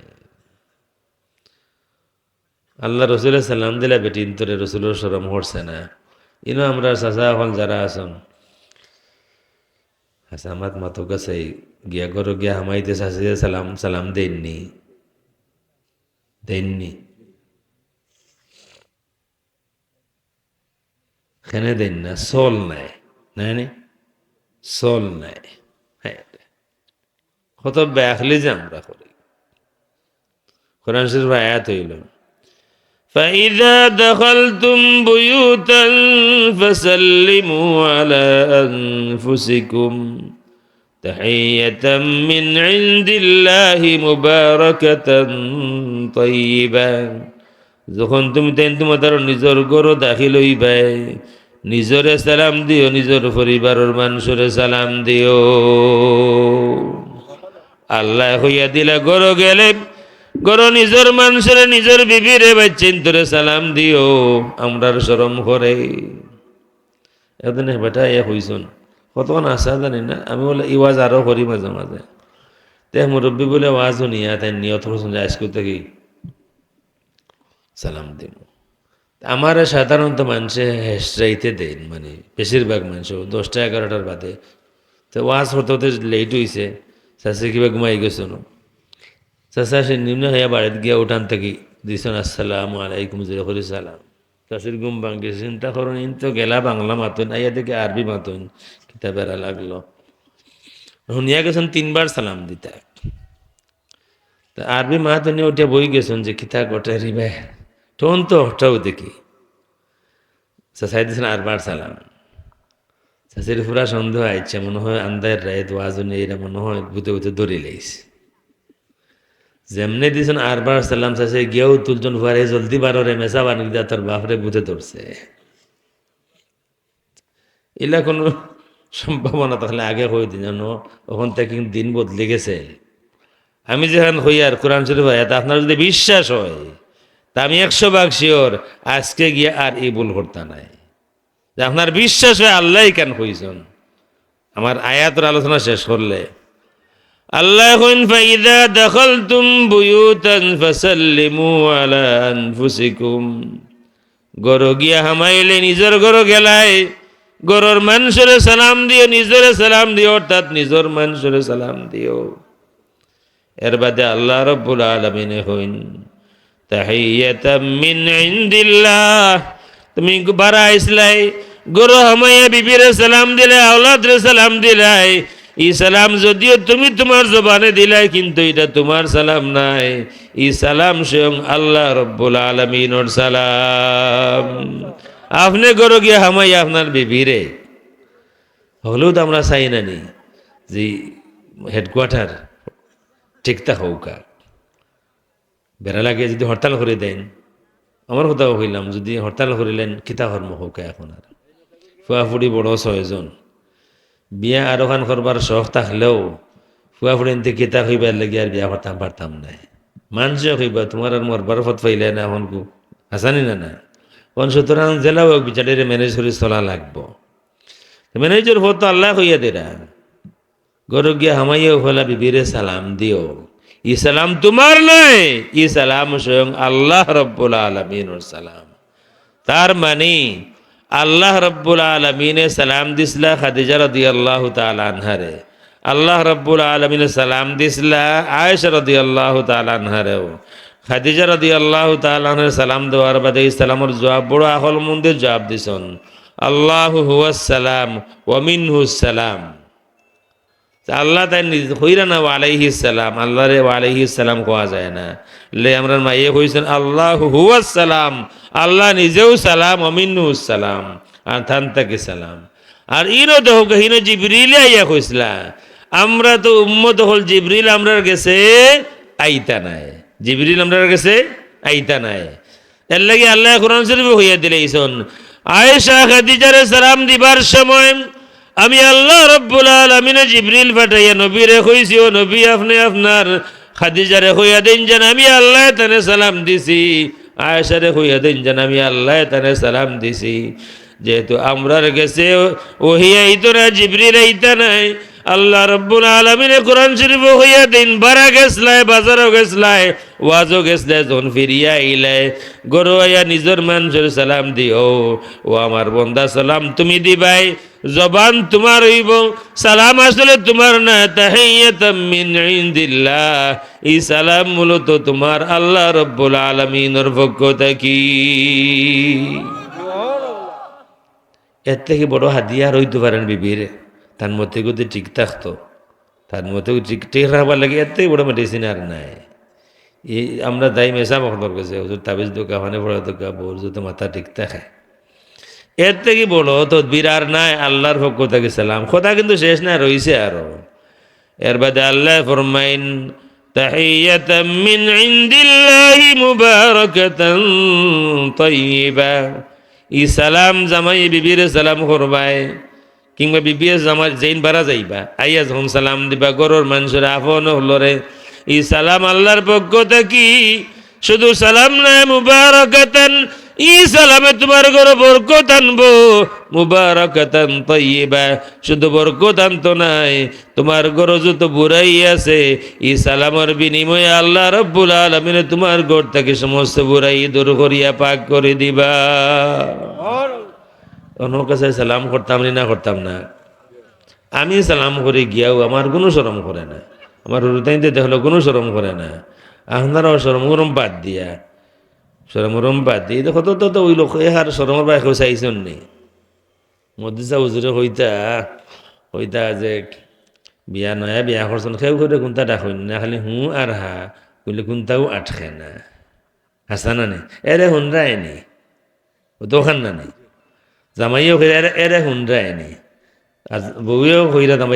আল্লাহ রসুলের সালাম দিলা বেটিন তোরে রসুলের সরম হরছে না। ইনো আমরা চাচা অকল যারা আছেন আমার মাতো কাছে গিয়া গর গিয়া হামাইতে চাষিয়ে সালাম সালাম দেননি দেননি খেনে দেন না, সোল নাই নাই সোল নাই। হ্যাঁ, কত ব্যাখলি যে আমরা করি। কোরআন শরীফ আয়াত হইল فَإِذَا دَخَلْتُمْ بُيُوتًا فَسَلِّمُوا عَلَى أَنفُسِكُمْ تَحِيَّةً مِّنْ عِندِ اللَّهِ مُبَارَكَةً طَيِّبَةً, যখন তুমি তোমাদের নিজের ঘর দাখিল হইবাই নিজরে সালাম দিও, নিজের পরিবারের মানুষরে সালাম দিও। আল্লাহ হইয়া দিলে ঘর গেলে ঘর নিজের মানুষের নিজের বিবিরে বাচ্চেন তোরে সালাম দিও, আমরার শরম করে। এদিন বেটা এ হইছুন কতক্ষণ আসা জানি না, আমি বলে ই ওয়াজ আরো করি মাঝে মাঝে। তে মুরব্বী বলে ওয়াজ শুনিয়া তাই নিয়ত করছেন যে আজকে থেকে সালাম দিব। আমার সাধারণত মানুষে হেসরাইতে দেন, মানে বেশিরভাগ মানুষ 10টা 11টার বাদে। তো ওয়াজ হতে হতে লেট হয়েছে, চাষে কিবা ঘুমাই গেছো না, চাষা সে নিম্ন হইয়া বাড়িতে গিয়া উঠান থেকে দিছেন আসসালামু আলাইকুম জোরে করে সালাম। চাষির ঘুম ভাঙ্গে চিন্তা করুন, ইন তো গেলা বাংলা মাতুন, আইয়া দেখে আরবি মাতুন, কিতাবেরা লাগলো। শুনিয়া গেছেন 3বার সালাম দিতা, তা আরবি মাতুনি উঠে বই গেছেন যে কিতা গোটা রিবে টোন তো হটাও দেখি চাষাই দিয়েছেন 8বার সালাম। চাষির পুরা সন্দেহ আইছে, মনে হয় আন্দার রায় দোয়াজনে এরা মনে হয় ভূতে ভূতে ধরে লাইছে। যেমনে দিয়েছেন 8বার সালাম, চাষে গিয়েও তুলজন ফুয়ারে জলদি বারোরে মেসা বানি দিয়া তোর বাপরে ভূতে ধরছে। এলা কোনো সম্ভাবনা তাহলে আগে হয়ে দিন, জানো ওখান থেকে দিন বদলে গেছে। আমি যেখানে হই আর কোরআন শরীফ হয়, তা আপনার যদি বিশ্বাস হয় তা আমি 100 ভাগ শিওর আজকে গিয়ে আর এই ভুল করতে নাই। যে আপনার বিশ্বাস হয় আল্লাহ কেন হইছেন, আমার আয়াতের আলোচনা শেষ করলে আল্লাহ কইন ফাইদা দাখালতুম বুয়ুতান ফাসাল্লিমু আলা আনফুসিকুম। গরো গিয়া হামাইলে নিজের গরো গেলায় গরর মানুষরে সালাম দিও, নিজরে সালাম দিও, অর্থাৎ নিজর মানুষরে সালাম দিও। এর বাদে আল্লাহ রাব্বুল আলামিন কইন তাহিয়াতাম মিন ইনদিল্লাহ। তুমি বারা ইসলাই গরো হামাইয়া বিবিরে সালাম দিলে, আওলাদরে সালাম দিলাই, ই সালাম যদিও তুমি তোমার জবানে দিলাই, কিন্তু এটা তোমার সালাম নাই, ই সালাম স্বয়ং আল্লাহ রাব্বুল আলামিনের সালাম। আপনি গরো গিয়া হামাইয়া আপনার বিবিরে, হলেও তো আমরা চাই না নি যে হেডকোয়ার্টার ঠিকঠাক হৌকা, বেড়া লাগে যদি হরতাল করে দেন, আমার কথাও কইলাম, যদি হরতাল করিলেন কিতা কর্ম হৌকা। এখন আর ফুয়াফুড়ি বড় 6 জন, বিয়া আরো খান করবার শখ থাকলেও ফুয়াফুড়ি এনতে কিতা হইবার লাগে আর বিয়া করতাম পারতাম না। মানুষে হইবা তোমার আর মরবার ফত পাইলে না এখন কু হাসানি না না কোন, সুতরাং জেলাও বিচারে ম্যানেজ করে চলা লাগবো। ম্যানেজের ফত তো আল্লাহ হইয়া দেরা, গরু গিয়া হামাইয়া ফেলা বিবিরে সালাম দিও, ই সালাম তোমার নয়, ই সালাম স্বয়ং আল্লাহ রাব্বুল আলামিনের সালাম। তার মানে আল্লাহ রাব্বুল আলামিনে সালাম দিসলা খাদিজা রাদিয়াল্লাহু তাআলা আনহারে, আল্লাহ রাব্বুল আলামিনে সালাম দিসলা আয়েশা রাদিয়াল্লাহু তাআলা আনহারেও। খাদিজা রাদিয়াল্লাহু তাআলা আনহার সালাম দেওয়ার বাদে এই সালামের জবাব বড় আকল মন্দে জবাব দিছেন, আল্লাহু হুয়াস সালাম ওয়া মিনহুস সালাম। আল্লাহ তাই হইরা না আলাইহিস সালাম, আল্লাহ রে আলাইহিস সালাম কোয়া যায় না, লে আমরা মাইয়ে কইছেন আল্লাহু হুয়াস সালাম, আল্লাহ নিজেও সালাম, ওয়া মিনহুস সালাম, আর থান থেকে সালাম। আর ইনো দেহ কহিনো জিবরিল আইয়া কইসলা, আমরা তো উম্মত হল জিবরিল আমরার গেছে আইতা নাই, জিবরিল আমরার গেছে আইতা নাই। এর লাগি আল্লাহ কোরআন শরীফে হইয়া দিলেইছন, আয়েশা খাদিজারে সালাম দিবার সময় আমি আল্লাহ রাব্বুল আলামিন জিবরিল পাঠাইয়া নবীরে কইছি, ও নবী আপনি আপনার খাদিজারে কইয়া দেন যেন আমি আল্লাহ তানে সালাম দিছি, আয়েশারে কইয়া দেন যেন আমি আল্লাহ তানে সালাম দিছি। যেহেতু আমরার গেছে ওহি আইতো না, জিবরিল আইতা নাই, আল্লাহ রাব্বুল আলামিন কোরআন শরীফ হইয়া দিন বারা গেছলাই, বাজারও গেছলাই, ওয়াজও গেছলাই, যখন ফিরিয়া আইলাই গরু আইয়া নিজের মানুষের সালাম দিও, ও আমার বন্দা সালাম তুমি দিবাই, জবান তোমার হইব, সালাম আসলে তোমার না, তাহিয়াতাম মিন ইনদিল্লাহ, এই সালাম মূলত তোমার আল্লাহ রাব্বুল আলামিনের পক্ষ থেকে। এর থেকে বড় হাদিয়া রইতে পারেন বিবির, তার মধ্যে যদি ঠিক থাকতো, তার মধ্যে ঠিক রাখবার লাগে এর থেকে বড় মেডিসিন আর নাই। এই আমরা দায়ী মেশা মখদর গেছে হুজুর তাবিজ দোকা মানে বড় দোকা বউর যদি মাথা ঠিক থাকে, এর থেকে বড় তদবির আর নাই। আল্লাহর পক্ষ থেকে সালাম, কথা কিন্তু শেষ না, রইছে আরো। এর বাদে আল্লাহ ফরমাইন তাহিয়াতাম মিন ইনদিল্লাহি মুবারাকাতান তাইয়্যিবা, ই সালাম জামাই বিবির সালাম করবাই, কিংবা বিবিএ জামাই যেইন বারা যাইবা আইয়া যখন সালাম দিবা গরর মানুষের আপন হলরে, ই সালাম আল্লাহর পক্ষ থেকে। শুধু সালাম নয়, মুবারাকাতান, ই সালামে তোমার ঘরে বরকত আনবো, মুবারাকাতান তাইয়্যিবা। শুধু বরকত আনতো নাই, তোমার ঘরে যত বুড়াই আছে ই সালামের বিনিময়ে আল্লাহ রাব্বুল আলামিন তোমার ঘর থেকে সমস্ত বুড়াই দূর করিয়া পাক করে দিবা। অন্যর কাছে সালাম করতাম না করতাম না, আমি সালাম করে গিয়াও আমার কোনো শরম করে না, আমার রুতাইতে দেখলো কোনো শরম করে না। আপনারাও শরম গরম বাদ দিয়া, শরম গরম বাদ দিয়ে দেখো তো তো ওই লোক আর শরমের বাইক চাইছেন নি মদিসা হুজুরে হইতা যে বিয়া নয়া বিয়া করছেন সেও করে কোনটা ডাকইন না, খালি হুঁ আর হা কইলে কোনটাও আটকে না। হাসা না নি এরে হুনরায় নি দোকান না নি, জামাইও এরে হুনরায় নি, বউয়েও কইরা দাম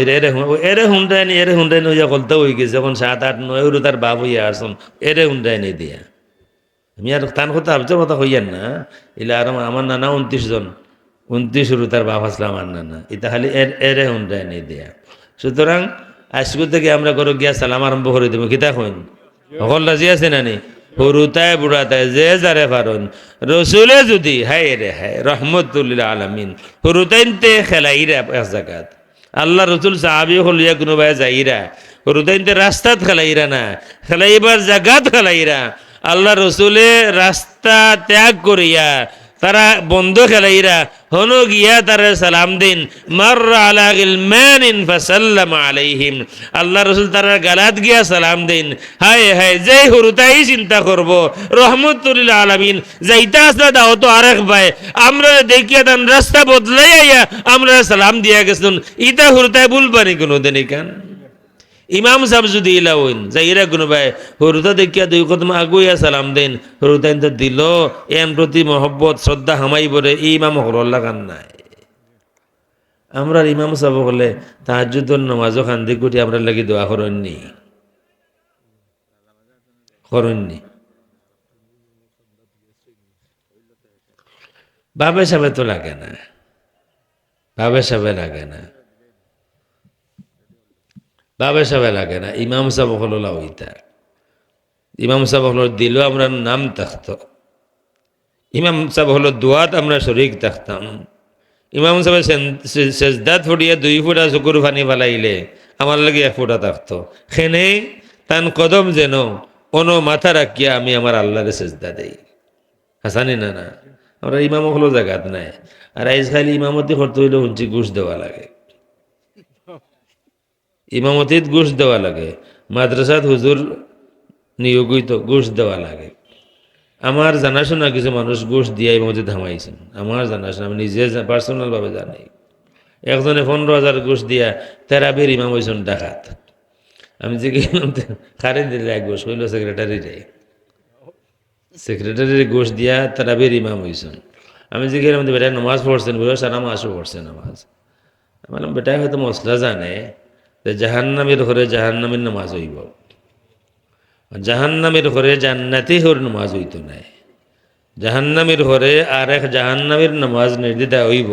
এরে হুন্ডায়নি হইয়া কলতে হয়ে গেছে, যখন 7, 8, 9 তার বাপ হইয়া আসুন এরে হুন্ডায়নি দিয়া। আমি আর তার কথা আবজর কথা হইয়ান না, এলে আর আমার নানা 29 জন, 29 তার বাপ আসলাম আমার নানা, এটা খালি এরে হুন্ডায়নি দিয়া। সুতরাং আজকে থেকে আমরা ঘরে গিয়া সালাম আরম্ভ করে দেবো, কিতা কইন সকল রাজি আছে নানি, হরুতায় বুড়াতায় যে যারে পারন। রসুলে যদি হায় রে হায় রহমতুল্লিল আলমিন হরুতাইনতে খেলাইরা এক জায়গাত, আল্লাহ রসুল সাহাবি হলিয়া কোনো ভাই যাইরা হরুতাইনতে রাস্তাত খেলাইরা না, খেলাইবার জায়গাত খেলাইরা। আল্লাহ রসুলে রাস্তা ত্যাগ করিয়া তারা বন্ধ খেলাইরা হন গিয়া তারা সালাম দিন, মাররা আলা গিলমানিন ফাসাল্লামা আলাইহিম। আল্লাহ রসুল তারা গালাত গিয়া সালাম দিন। হায় হায় যে হুরুতাই চিন্তা করব রহমতুল্লিল আলামিন যাইতা আসলা দাও তো আরেক ভাই আমরা দেখিয়া তান রাস্তা বদলাই আইয়া আমরা সালাম দিয়া গেছুন, ইটা হুরুতাই ভুলবানি কোনো দিন কান। ইমাম সাহেব যদি ইলা হইন যাইরা কোনো ভাই হরুতা দেখিয়া 2 কদম আগুইয়া সালাম দেন, হরুতাইন তো দিল এন প্রতি মহব্বত শ্রদ্ধা হামাই বলে ইমাম হরল লাগান নাই। আমরা ইমাম সাহেব হলে তাহাজ্জুদের নামাজও খান্দি কুটি আমরা লাগি দোয়া করেননি করেননি। বাবে সাহেব তো লাগে না, বাবে সাহেব লাগে না, বাবে সাহেব লাগে না, ইমাম সাহেব হলো লাউইতা। ইমাম সাহেব হলো দিল আমরা নাম থাকতো, ইমাম সাহেব হলো দোয়াত আমরা শরীক থাকতাম। ইমাম সাহেব সেজদাত ফুটিয়ে 2 ফুটা চকুর পানি ফালাইলে আমার লাগে 1 ফুটা থাকতো, সেনে তান কদম যেন কোনো মাথা রাখিয়া আমি আমার আল্লাহরে সেজদা দেই। হাসানি না না আমরা ইমাম হলো জায়গাত নাই। আর আইজ খালি ইমামতি করতে হইলে শুনছি ঘুষ দেওয়া লাগে, ইমামতিত ঘুষ দেওয়া লাগে, মাদ্রাসাত হুজুর নিয়োগ হইতো ঘুষ দেওয়া লাগে। আমার জানাশোনা কিছু মানুষ ঘুষ দিয়া ইমামতি থামাইছেন, আমার জানাশোনা আমি নিজে পার্সোনাল ভাবে জানি। একজনে 15,000 ঘুষ দিয়া তেরাবির ইমাম হইছেন ডাকাত। আমি যে খারে দিলে এক ঘুষ হইল সেক্রেটারি ঘুষ দিয়া তেরাবির ইমাম হইছেন। আমি যে গেলাম বেটায় নামাজ পড়ছেন বলে সারা মাসও পড়ছে নামাজ। আমার বেটায় হয়তো মশলা জানে জাহান্নামের ঘরে জাহান্নামের নামাজ হইব, জাহান্নামের ঘরে জান্নাতি হর নামাজ হইতো নাই। জাহান্নামের ঘরে আর এক জাহান্নামের নামাজ নির্দিতা হইব।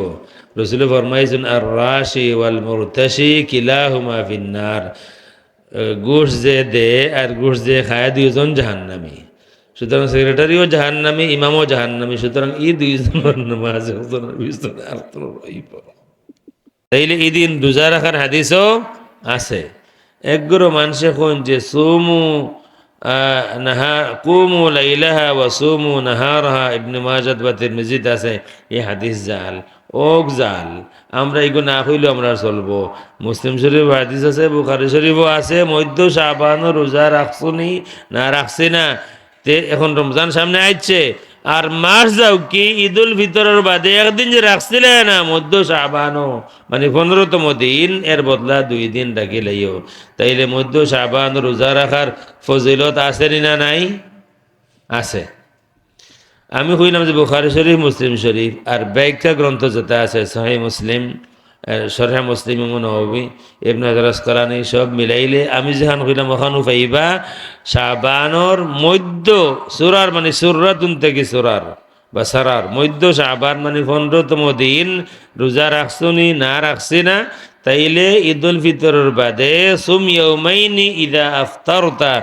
রসুল ফরমাইছেন আর রাশি ওয়াল মুরতাশি কিলাহুমা ফিন্নার, ঘুষ যে দে আর ঘুষ যে খায় 2 জন জাহান্নামী। সুতরাং সেক্রেটারিও জাহান্নামী, ইমামও জাহান্নামী। সুতরাং এই 2 জনের নামাজ হইব। তাইলে এই দিন রোজা রাখার হাদিসও আছে। একগুলো মানুষে কোন যে সুমু কুমু লাইলাহা ওয়া সুমু নাহারাহা, ইবনে মাজাহ বা তিরমিজিতে আছে এই হাদিস জাল ওক জাল। আমরা এগুলো না হইলেও আমরা চলবো। মুসলিম শরীফ হাদিস আছে, বুখারী শরীফও আছে। মধ্য শাবানও রোজা রাখছুনি না রাখছি না, তে এখন রমজান সামনে আইছে আর মাস যাও কি ঈদুল ফিতরের বাদে একদিন যে রাখছিলে না মধ্য শাবানও মানে 15তম দিন, এর বদলা 2 দিন রাখি লাইও। তাইলে মধ্য শাবান রোজা রাখার ফজিলত আছে না নাই? আছে। আমি কইলাম যে বুখারী শরীফ, মুসলিম শরীফ আর ব্যাখ্যা গ্রন্থ যেটা আছে সহিহ মুসলিম, শরহ মুসলিম, ইমাম নববী, ইবনে হাজার আসকালানী সব মিলাইলে আমি যেখান কইলাম ওখানে পাইবা শাবানর মধ্য সুরার মানে সুরাতুন থেকে সুরার বা সারার মধ্য শাবান মানে 15তম দিন রোজা রাখছুনি না রাখছি না, তাইলে ঈদুল ফিতরের বাদে সুম ইয়াউমাইনি ইদা আফতারতা,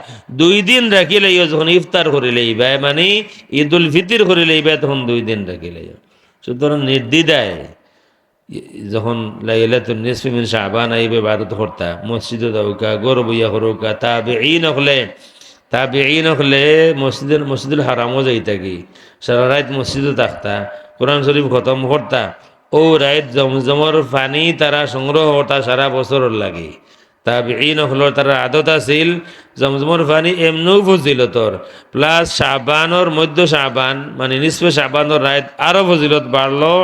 2 দিন রাখি লইও যখন ইফতার করে লইবা, মানে ঈদুল ফিতর করে লইবা তখন 2 দিন রাখি লইও। সুতরাং নির্দ্বিধায় যখন লাইলাতুন নিসফি মিন শাবান আইবে ইবাদত করতা, মসজিদে যাওকা, গর বইয়া করুকা, তাবিঈন হলে মসজিদুল হারামও যাইতা কি, সারা রাত মসজিদে থাকতা, কোরআন শরীফ খতম করতা, ও রাত জমজমর পানি তারা সংগ্রহ করতা সারা বছরের লাগি। তাবিঈন হলের তারা আদত আছিল জমজমর পানি এমনও ফজিলতর, প্লাস শাবানোর মধ্য শাবান মানে নিসফে শাবানোর রাত আরো ফজিলত বাড়লো,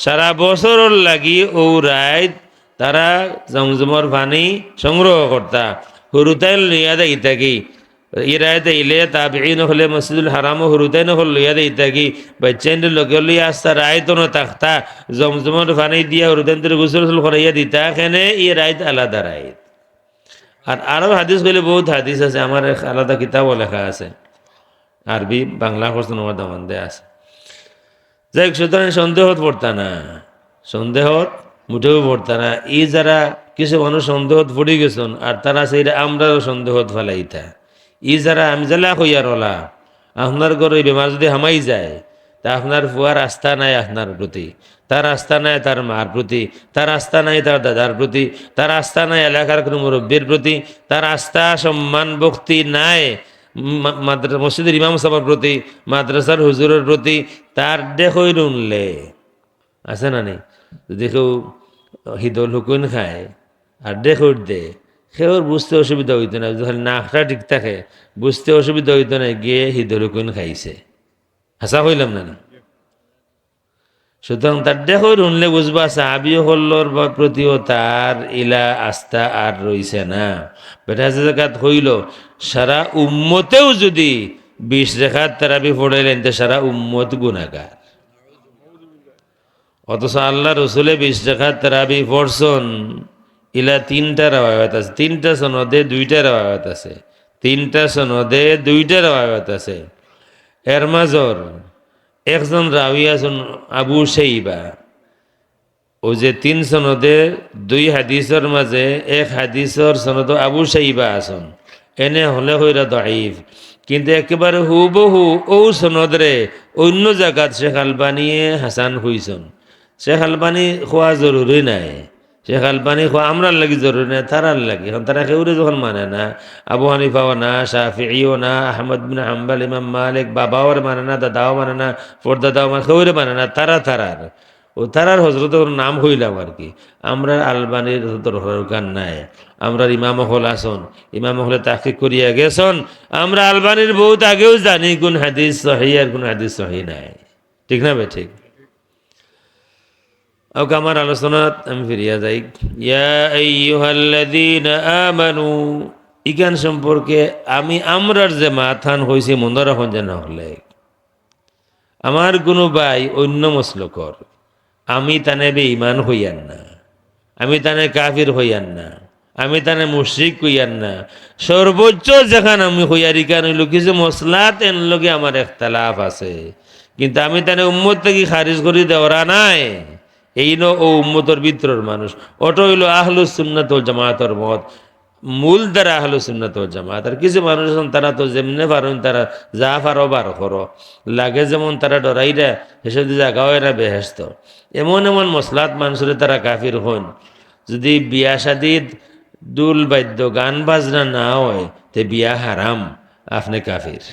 সারা বছরের লাগি ও রাত তারা জমজমর পানি সংগ্রহ করতা। হুরুতাইল লিয়া দেয় থাকি ইরায়তে ইলে তাবিঈন হলে মসজিদুল হারাম হুরুতাইন হল লইয়া দেই থাকি, বাচ্চাইনের লগে লইয়া আস্তা রায়ত ন থাকতা, জমজমর পানি দিয়া হুরুতাইনদের গোসল করাইয়া দিতা, এখানে ই রায়ত আলাদা রায়ত। আর আরো হাদিস কইলে বহুত হাদিস আছে, আমার এক আলাদা কিতাবও লেখা আছে, আরবি বাংলা কোশ্চেন আমার দামান্দে আছে। যাই সুতরাং সন্দেহত পড়তা না, সন্দেহত মুঠেও পড়তা না। ই যারা কিছু মানুষ সন্দেহত পড়ে গেছেন আর তারা সেইটা আমরাও সন্দেহত ফেলাইতা। ই যারা আমি জেলা কইয়ার ওলা আপনার ঘরে বেমার যদি হামাই যায়, তা আপনার ফুয়ার আস্থা নাই আপনার প্রতি, তার আস্থা নাই তার মার প্রতি, তার আস্থা নাই তার দাদার প্রতি, তার আস্থা নাই এলাকার কোনো মুরব্বীর প্রতি, তার আস্থা সম্মান ভক্তি নাই মসজিদের ইমাম সাহেবের প্রতি, মাদ্রাসার হুজুরের প্রতি, তার দেখই রুনলে আছে না নেই। যদি কেউ হিদল হুকুন খায় আর দেখর দে, সেওর বুঝতে অসুবিধা হইতো না, যখন নাকটা ঠিক থাকে বুঝতে অসুবিধা হইতো না, গিয়ে হিদল হুকুন খাইছে, হাসা হইলাম না না। সুতরাং তার দেখো উনলে বুঝবা সাহাবীও হল্লোর প্রতিও তার ইলা আস্থা আর রইছে না। বেটা জায়গাত হইল সারা উম্মতেও যদি 20 রেখাত তারাবি পড়াইলেন তো সারা উম্মত গুনাহগার, অথচ আল্লাহ রসুলে 20 রেখাত তারাবি পড়ছন, ইলা 3টা রাওয়ায়াত আছে, 3টা সনদে 2টা রাওয়ায়াত আছে, 3টা সনদে 2টা রাওয়ায়াত আছে। এর মাজর একজন রাওয়ি আছেন আবু শাইবা, ও যে 3 সনদে 2 হাদিসের মাঝে 1 হাদিসের সনদ আবু শাইবা আছেন, এনে হলে হইরা দাঈফ, কিন্তু একেবারে হুবহু ও সনদরে অন্য জায়গাত শেখ আলবানিয়ে হাসান হইছেন। শেখ আলবানি খোয়া জরুরি নাই, শেখ আলবানি খোয়া আমরার লাগি জরুরি নাই, তারার লাগি। এখন তারা কেউরে যখন মানে না, আবু হানিফাও না, শাফিঈও না, আহমদ বিন হাম্বল, ইমাম মালিক, বাবাও মানে না, দাদাও মানে না, পরদাদাও মানে কেউরে মানে না, তারার ও তারার হজরতের নাম হইলাম আর কি। আমরা আলবানির দরকার নাই, আমরা ইমাম হল আসন, ইমাম হলে তাকে করিয়া গেছন, আমরা আলবানির বহুত আগেও জানি কোন হাদিস সহি আর কোন হাদিস সহি নাই, ঠিক না বে ঠিক। আমার আলোচনাত আমি ফিরিয়া যাই। ইয়া আইয়ুহাল্লাযীনা আমানু, ইগান সম্পর্কে আমরার যে মাথান হইছে মনে রাখুন যেন হলে আমার কোনো ভাই অন্য মসলকর, আমি তানে বেঈমান হইয়ান না, আমি তানে কাফির হইয়ান না, আমি তানে মুশরিক হইয়ান না, সর্বোচ্চ যেখান আমি হইয়ারি কান হইল কিছু মসলাত এন লগে আমার ইখতিলাফ আছে, কিন্তু আমি তানে উম্মত থেকে খারিজ করে দেওয়া নাই। এই ও উম্মতর ভিতরের মানুষ, ওটা হইল আহলুস সুন্নাত ওয়াল জামাতের মত, মূল দ্বারা আহলুস সুন্নাত ওয়াল জামাত। আর কিছু মানুষ আছেন তারা তো যেমনে পারেন তারা যা পারো বার করো, লাগে যেমন তারা ডরাইরা সেসব জায়গাও এরা বেহেস্ত, এমন এমন মসলাত মানুষের তারা কাফির হন। যদি বিয়া শাদিদ দুল বাদ্য গান বাজনা না হয় তে বিয়া হারাম, আপনি কাফির।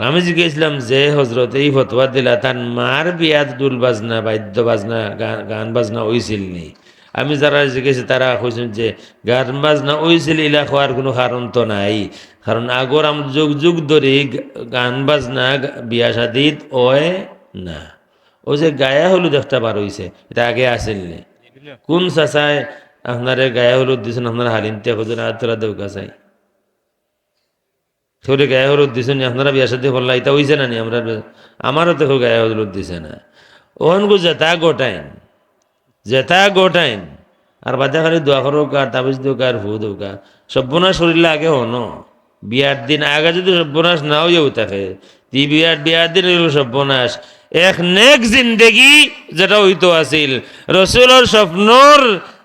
আমি জিজ্ঞেসলাম যে হজরত এই ফতোয়া দিলা তার মার বিয়াত দুল বাজনা বাদ্য বাজনা গান বাজনা হইছিল নি? আমি যারা জিজ্ঞেসি তারা কইছেন যে গান বাজনা হইছিল, ইলা হওয়ার কোনো কারণ তো নাই, কারণ আগর আমরা যুগ যুগ ধরে গান বাজনা বিয়া শাদিত ওয় না। ও যে গায়া হলুদ একটা বার হইছে, এটা আগে আসেন নি? কোন চাচায় আপনারে গায়া হলুদ দিয়েছেন আপনার হালিনতে হুজুর আতরা দেউ কাছাই সেগুলি গায়ে হলুদ দিছেন আপনারা বিয়া সাথে বললা, এটা হইছে না নি? আমরা আমারও তো গায়ে হলুদ দিছে না। ওহনগু জেতা গোটাইন আর বাদে খালি দোয়া করো কার তাবিজ দিও কার ফু দেও কা, সব্যনাশ শরীরে আগে হন। বিয়ার দিন আগে যদি সব্যনাশ নাও যেও থাকে, বিয়ার দিন হইল সব্যনাশ, এক নেক জিন্দেগি যেটা হইতো আছিল রসুলের স্বপ্নর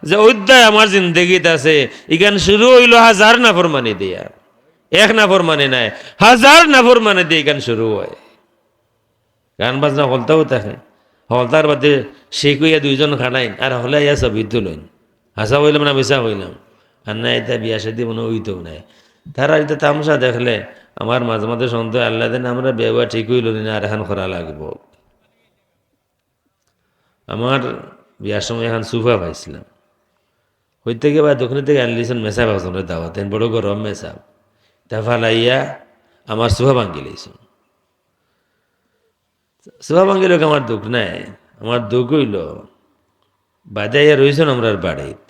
যে অধ্যায় আমার জিন্দগিত আছে ইখান শুরু হইল হাজার নাফরমানি দিয়া এক নাফরমানি নাই হাজার নাফরমানি দিয়ে এখান শুরু হয় গান বাজনা হলতাও থাকে হলতার বাদে সে কইয়া দুইজন খানাইন আর হলে ইয়া ছবি তুলইন হাসা হইলাম না মিশা হইলাম আর না এটা বিয়া সাথে মনে হইতেও নাই তারা এটা তামসা দেখলে আমার মাঝে মাঝে সন্দেহ আল্লাহ দেন আমরা ব্যবহার ঠিক হইল না আর এখন করা লাগবো আমার বিয়ার সময় এখন সুফা পাইছিলাম হইতে গিয়ে বা দক্ষিণ থেকে আনলিছেন মেসা ভাবছেন দাওয়াত বড় গরম মেসা তা ফালাইয়া আমার সুফা ভাঙ্গি লইছেন সুফা ভাঙ্গি লোক আমার দুঃখ নাই আমার দুঃখ হইল বাজাইয়া রয়েছেন আমরা বাড়িত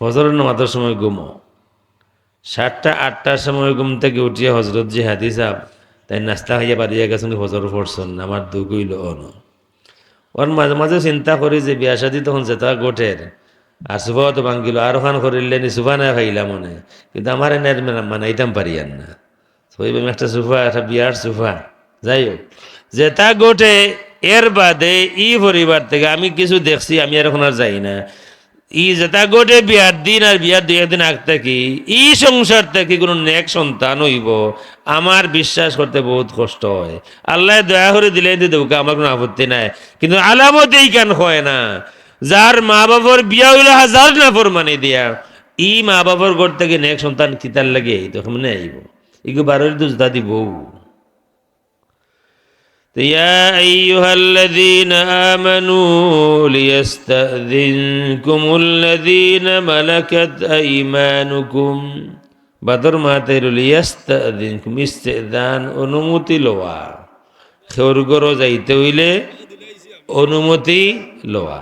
ফজরের নামাজের সময় ঘুমো 7টা 8টার সময় ঘুম থেকে উঠিয়া হজরত জি হাদি সাহেব তাই নাস্তা খাইয়া বাড়িয়া গেছেন ফজর পড়ছেন আমার দুঃখ হইল ওর মাঝে মাঝে চিন্তা করি যে বিয়া শাদি তখন যেতা গোটের আর সুফাও তো ভাঙ্গিল আর ওখান করিলে নি সুফা না খাইলাম মনে কিন্তু আমার এনে মানাইতাম পারি আর না ওইভাবে একটা সুফা একটা বিয়ার সুফা যাই হোক যেটা গোটে এর বাদে ই পরিবার থেকে আমি কিছু দেখছি আমি আর এখন আর যাই না ই যেটা গোটে বিয়ার দিন আর বিয়ার 2 একদিন আগ থেকে ই সংসার থেকে কোনো নেক সন্তান হইব আমার বিশ্বাস করতে বহুত কষ্ট হয় আল্লাহ দয়া করে দিলে দেবো আমার কোনো আপত্তি নাই কিন্তু আলামত এই কেন হয় না যার মা বাবার বিয়া হইলে হাজার নাফরমানি দিয়া ই মা বাবার ঘর থেকে নেক সন্তান কিতার লাগে তখন আইব ইগো বারোর দুজদা দিব يا أيها الذين آمنوا ليستأذنكم الذين ملكت أيمانكم بدر ما تيرو ليستأذنكم استئذان অনুমতি লওয়া খেরগরো যাইতে হইলে অনুমতি লওয়া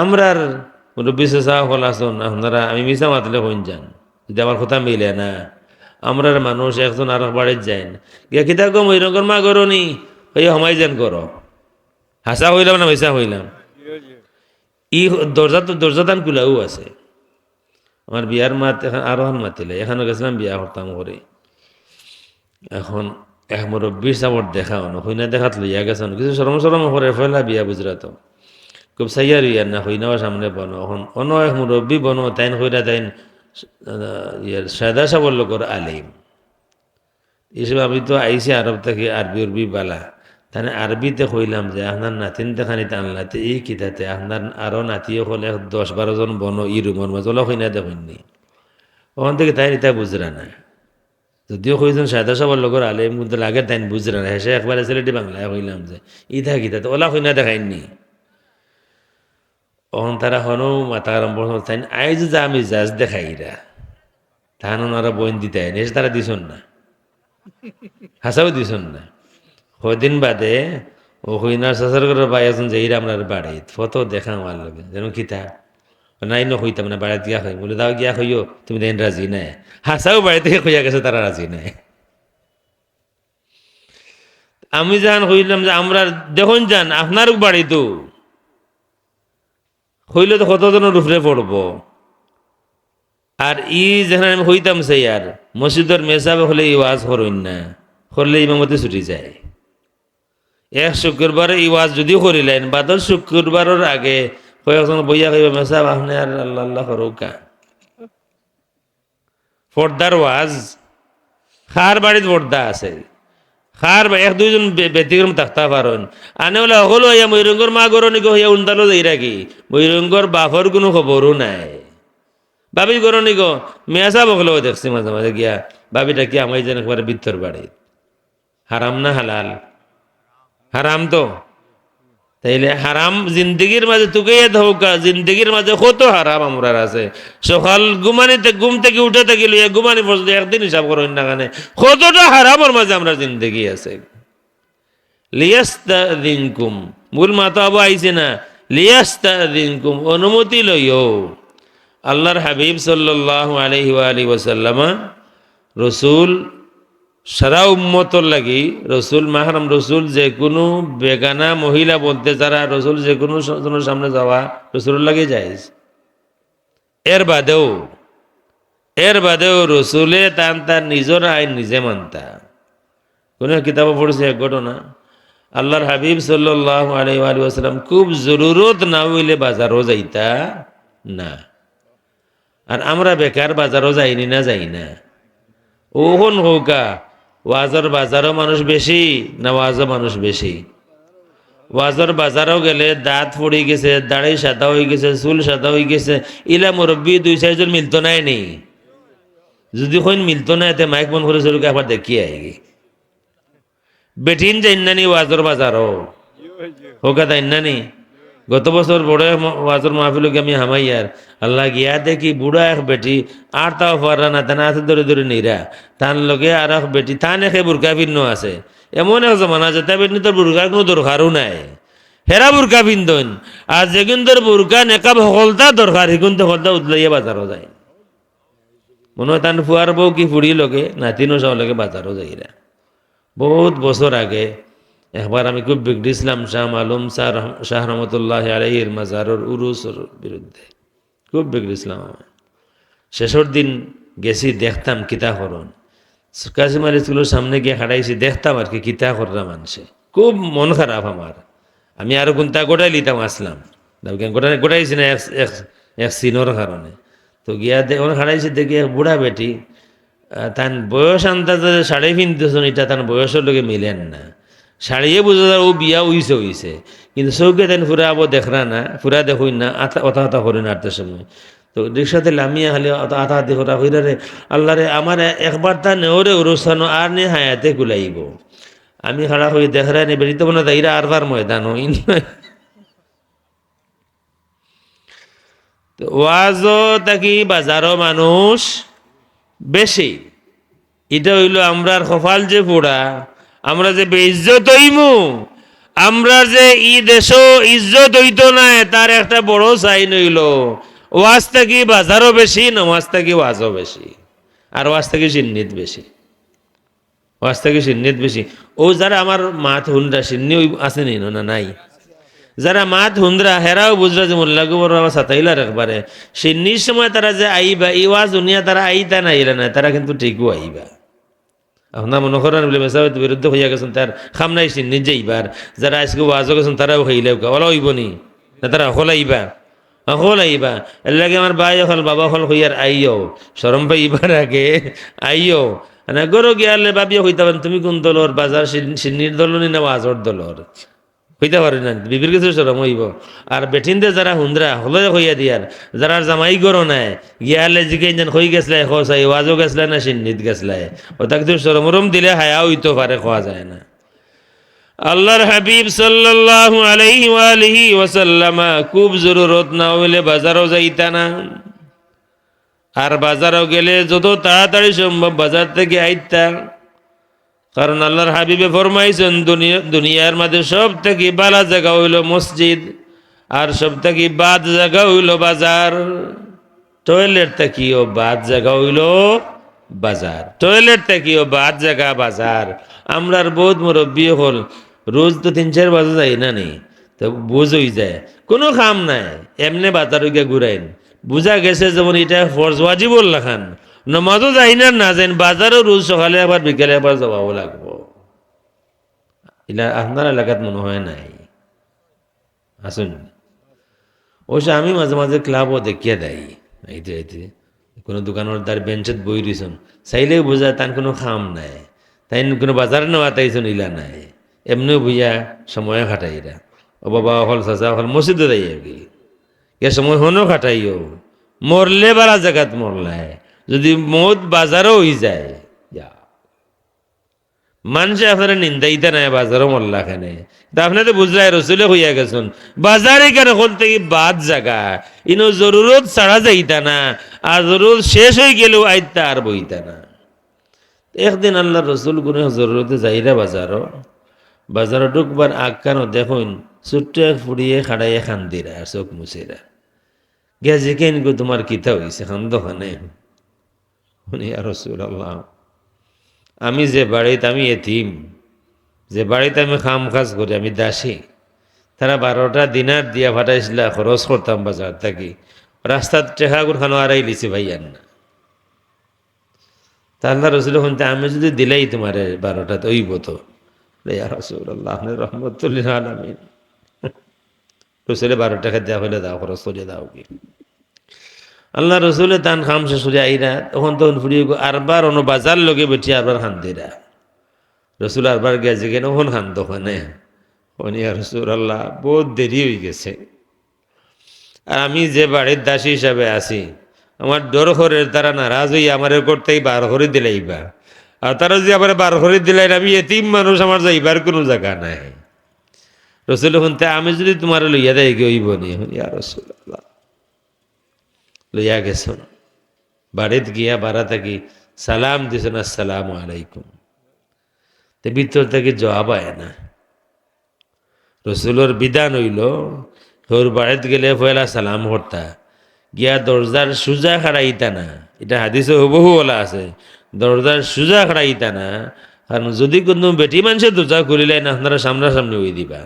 আমরার বিশেষ হল আসুন আপনারা আমি মিশা মাতলে হইন যান যদি আমার কথা মিলে না আমরার মানুষ একজন আর বাড়ির যাইন গিয়া কিতা কম ওই রকম মা করনি ওই হমাই যেন করো হাসা হইলাম না মিশা হইলাম ই দরজাদান কুলাও আছে আমার বিয়ার মাত এখন আরোহণ মাতিলে এখানে গেছিলাম বিয়া করতাম করে এখন এক মুরব্বীর সাবর দেখা হনো হইনা দেখাত লইয়া গেছেন কিছু সরম করে ফেলা বিয়া বুঝরাতো খুব সাইয়ার ইয়ার না হইনাও সামনে বনো এখন অন্য এক মুরব্বী বনো তাইন হইরা তাইন ইয়ার সাদা সাবর লোকর আলিম এইসব আমি তো আইসি আরব থেকে আরবি উরবি বালা তাহলে আরবিতে কইলাম যে আপনার নাতিন দেখানিতে আনলাতে এই কিতাতে আপনার আরও নাতিও হলে 10-12 জন বনো ই রুমের মাঝে ওলা হইনা দেখেননি ওখান থেকে তাই এটা বুঝরা না যদিও কইছেন সাদা সাবর লোকর আলিম কিন্তু লাগে তাই বুঝরা না হেসে একবারে ছেলেটি বাংলায় কইলাম যে ইথা কিতাতে ওলা হইনা দেখাইননি অহন তারা হনও মাথা আরম্ভ তাই আইজ যা আমি জাজ দেখাইরা তাহান ওনারা বইন দিতে এসে তারা দিছন না হাসাও দিছন না কদিন বাদে ও হইনার শাসার করে ভাই এখন যাইরা আপনার বাড়িত ফটো দেখা আমার লগে যেন কিতা নাই ন হইতাম না বাড়িতে গিয়া হই বলে দাও গিয়া হইও তুমি দেন রাজি নাই হাসাও বাড়ি থেকে কইয়া গেছে তারা রাজি নাই আমি যখন হইলাম যে আমরা দেখুন যান আপনার বাড়ি তো হইলে তো কতজনের উপরে পড়বো আর ই যেখানে আমি হইতাম সেই আর মসজিদের মেসাবে হলে ই ওয়াজ করইন না করলে ইমামতে ছুটি যায় এক শুক্রবারে ই ওয়াজ যদি করিলেন বাদল শুক্রবারের আগে কয়েকজন বইয়া কইবা মেসাব আপনি আর আল্লাহ আল্লাহ করৌকা পর্দার ওয়াজ খার বাড়িত পর্দা আছে খার 1-2 জন ব্যতিক্রম থাকতে পারেন আনে বলে হলো ইয়া ময়ূরঙ্গর মা গরনি গো হইয়া উন্দালো যাই রাখি ময়ূরঙ্গর বাফর কোনো খবরও নাই বাবি গরনি গো মেয়াসা বকলেও দেখছি মাঝে মাঝে গিয়া বাবিটা কি আমায় যেন একবারে বিত্তর বাড়ি হারাম না হালাল হারাম তো তাইলে হারাম জিন্দগির মাঝে তুকেই ধোকা জিন্দগির মাঝে কত হারাম আমরা আছে সকাল ঘুম থেকে উঠে থাকি লইয়া ঘুমানি পর্যন্ত একদিন হিসাব করেন না কানে কতটা হারামের মাঝে আমরা জিন্দগি আছে লিয়াস্তাযিনকুম মূল মাতা আবু আইছে না লিয়াস্তাযিনকুম অনুমতি লইও আল্লাহর হাবিব সাল্লাল্লাহু আলাইহি ওয়া আলিহি ওয়াসাল্লাম রাসূল সারা উম্মতর লাগি রসুল মাহরাম রসুল যে কোনো বেগানা মহিলা বলতে যারা রসুল যে কোনো জনের সামনে যাওয়া রসুল লাগে যায় এর বাদেও রসুলে তার নিজের আইন নিজে মানতা কোনো কিতাব পড়েছে এক ঘটনা আল্লাহর হাবিব সাল্লাল্লাহু আলাইহি ওয়াসাল্লাম খুব জরুরত না হইলে বাজারও যাইতা না। আর আমরা বেকার বাজারও যাইনি না যাই না। ওহন হৌকা ওয়াজর বাজারও মানুষ বেশি না ওয়াজও মানুষ বেশি? ওয়াজর বাজারও গেলে দাঁত পড়ে গেছে, দাড়ি সাদা হয়ে গেছে, চুল সাদা হয়ে গেছে, ইলা মুরব্বী 2-4 জন মিলতো নাই নেই। যদি কইন মিলতো না এতে মাইক মন করে চলুকে আবার দেখিয়ে আইগি বেটিন যাইনানি ওয়াজর বাজারও হোকা তাইনানি। গত বছর বড় ওয়াজর মাহফিলকে আমি হামাইয়ার আল্লাহ গিয়া দেখি বুড়া এক বেটি আর তাও পারা না তানা হাতে ধরে ধরে নিরা তান লগে আর এক বেটি তান একে বুরকা ভিন্ন আছে। এমন এক জমানা যে তাই বেটি তোর বুরকার কোনো দরকারও নাই, হেরা বুরকা ভিন্দন। আর যেগুন তোর বুরকা নেকাব হলতা দরকার সেগুন তো হলতা উতলাইয়া বাজারও যায়। মনে হয় তান ফুয়ার বউ কি ফুড়ি লগে নাতিনো সব লগে বাজারও যাইরা। বহুত বছর আগে একবার আমি খুব বিগড়িছিলাম শাহ মালুম শাহ রহমতুল্লাহ আলাইহির মাজারুর উরুসের বিরুদ্ধে, খুব বিগড়িছিলাম আমি। শেষের দিন গেছি দেখতাম কিতা করন, কাশিমার স্কুলের সামনে গিয়ে হাঁটাইছি দেখতাম আর কি কিতা কররা মানুষে। খুব মন খারাপ আমার, আমি আরো কোনটা গোটাই লিতাম আসলাম গোটাইছি না এক সিনোর কারণে। তো গিয়া হাঁটাইছি দেখি এক বুড়া বেটি তান বয়স আন্দাজে শাড়ি পিনতেছেন, এটা তার বয়সের লোকে মিলেন না। শাড়িয়ে বোঝা যায় ও বিয়া হইছে কিন্তু চৌকে তেন ফুরা আবো দেখরা না, ফুরা দেখুই না, অথা হতা করি না আটটার সময়। তো রিক্সাতে লামিয়া খালি আতা হাতি করা হইরা রে আল্লাহ রে আমার একবার তা নেওরে উরুস্থানো আর নে হায়াতে কুলাইব। আমি খাড়া হয়ে দেখরা নে বেরিতে না তাইরা আরবার ময়দান হইন। ওয়াজও তাকি বাজারও মানুষ বেশি। এটা হইল আমরার কপাল যে পোড়া, আমরা যে বেইজ্জত হইমু, আমরা যে ই দেশ ইজ্জত হইতো না তার একটা বড় সাইন হইল ওয়াজ থাকি বাজারও বেশি, নামাজ থাকি ওয়াজও বেশি, আর ওয়াজ থাকি সিন্নিত বেশি, ওয়াজ থাকি সিন্নিত বেশি। ও যারা আমার মাত হুন্ডা সিন্নি আছে নি না নাই, যারা মাত হুন্দ্রা হেরাও বুঝরা যে মোল্লা গোবর আমার সাতাইলার একবারে সিন্নির সময় তারা যে আইবা এই ওয়াজ দুনিয়া তারা আইতা না আইলা না, তারা কিন্তু ঠিকও আইবা। আপনার মনে করেন বলে মেসাবের বিরুদ্ধে হইয়া গেছেন তার খামনাই সিন্নি যে এইবার যারা আজকে ওয়াজও গেছেন তারাও হইলেও ওলা হইব নি না, তারা অকল আইবা অকল আইবা। এর লাগে আমার বাই হল বাবা হল হইয়ার আইও সরম পাই ইবার আগে আইও না গরো গিয়ালে বাবিও হইতাবেন তুমি কোন দলর বাজার সিন্নির দলনি না ওয়াজর দলর হইতে পারে না, বিবির কিছু সরম হইব। আর বেঠিনদের যারা হুন্দ্রা হলে হইয়া দিয়ার যারা জামাই গরো নাই গিয়ালে জিকে যেন হই গেছলাই খসাই ওয়াজও গেছলাই না সিন্নিত গেছলাই ও তাকে তো সরমরম দিলে হায়া হইতে পারে, খাওয়া যায় না। আল্লাহর হাবিব সাল্লাল্লাহু আলাইহি ওয়া আলিহি ওয়াসাল্লাম খুব জরুরত না হইলে বাজারও যাইতা না। আর বাজারও গেলে যত তাড়াতাড়ি সম্ভব বাজার থেকে আইতা, কারণ আল্লাহর হাবিবে ফরমাইছেন দুনিয়ার মাঝে সব থেকে বালা জায়গা হইল মসজিদ, আর সব থেকে বাদ জায়গা হইল বাজার। টয়লেট থেকেও বাদ জায়গা হইল বাজার, টয়লেট থেকেও বাদ জায়গা বাজার। আমরার বহুত মুরব্বী হল রোজ তো 3-4 বাজে যাই না নেই, তো বুঝ হয়ে যায় কোনো কাম নাই এমনি বাজার গিয়ে ঘুরাইন। বুঝা গেছে যেমন এটা ফরজ ওয়াজিব খান নমাজও যাই না না যাইন বাজারও রোজ সকালে আবার বিকেলে আবার যাওয়াও লাগবো। এটা আপনার এলাকাত মনে হয় নাই আসুন। অবশ্য আমি মাঝে মাঝে ক্লাবও দেখিয়ে দেয় এইতে এইতে কোনো দোকানের দ্বার বেঞ্চত বই রইছন চাইলেও বোঝা তার কোনো খাম নাই, তাই কোনো বাজার নেওয়া তাইছন ইলা নাই, এমনিও বুঝা সময় খাটাইরা ও বাবা হল চাচা হল মসজিদে যাই আর কি এ সময় হনও খাটাইও মরলে বারা জায়গাত মরলায় যদি মদ বাজারও হয়ে যায় মানুষে আপনারা নিন্দাইতে নাই বাজারও মরলা খানে। তা আপনি তো বুঝলাই রসুলে হইয়া গেছেন বাজারে কেন হল থেকে বাদ জায়গা ইনো জরুরত ছাড়া যাইতা না, আর জরুরত শেষ হয়ে গেলেও আইতা আর বইতা না। একদিন আল্লাহ রসুল গুনে জরুরতে যাইরা বাজারও ঢুকবার আগ কেন দেখুন ছোট্ট এক ফুড়িয়ে খাড়াইয়ে খান্দিরা আর চোখ মুছেরা গিয়া জিকেন গো তোমার কিতা হইছে খান্দ খানে উনি আর রসুল আল্লাহ আমি যে বাড়িতে আমি এতিম, যে বাড়িতে আমি খাম কাজ করি আমি দাসী, তারা 12টা দিনার দিয়া ফাটাইছিল খরচ করতাম বাজার থাকি রাস্তার টেকাগুর খানো আড়াই লিছি ভাইয়ান না। তা আল্লাহ রসুল শুনতে আমি যদি দিলেই তোমার 12টা তো ওইব তো ইয়া রাসূলুল্লাহ আপনি রহমাতুল লিল আলামিন। রসুলে 12 টাকা দেওয়া হলে দাও, খরচ করে দাও কি। আল্লাহ রসুলে তান খাম শেষ করে আইরা তখন তখন ফুরিয়ে আরবার অন্য বাজার লগে বেঠি আরবার খান্দিরা রসুল আরবার গেছে কেন ওখান খান দোকানে ইয়া রাসূলুল্লাহ বহুত দেরি হয়ে গেছে, আর আমি যে বাড়ির দাসী হিসাবে আছি আমার ডর করে তারা নারাজ হইয়া আমার করতেই বার করে দিলাইবা, আর তারা যদি আবার বার করে দিলাই আমি এতিম মানুষ, আমার যাইবার কোনো জায়গা নাই। রসুল শুনতে আমি যদি তোমার লইয়া দেয় গইব নি, ইয়া রাসূলুল্লাহ লইয়া গেছন। বাড়িত গিয়া বাড়া থাকি সালাম দিছেন আসসালামু আলাইকুম, তে ভিতর থেকে জবাব আয় না। রসুলোর বিধান হইল ওর বাড়িত গেলে পয়লা সালাম হরতা, গিয়া দরজার সুজা খাড়াইতা না, এটা হাদিসে হুবহু বলা আছে, দরজার সুজা খাড়াইতা না, কারণ যদি কোনো বেটি মানুষের দরজা খুলিলেন আপনারা সামনাসামনি হয়ে দিবা,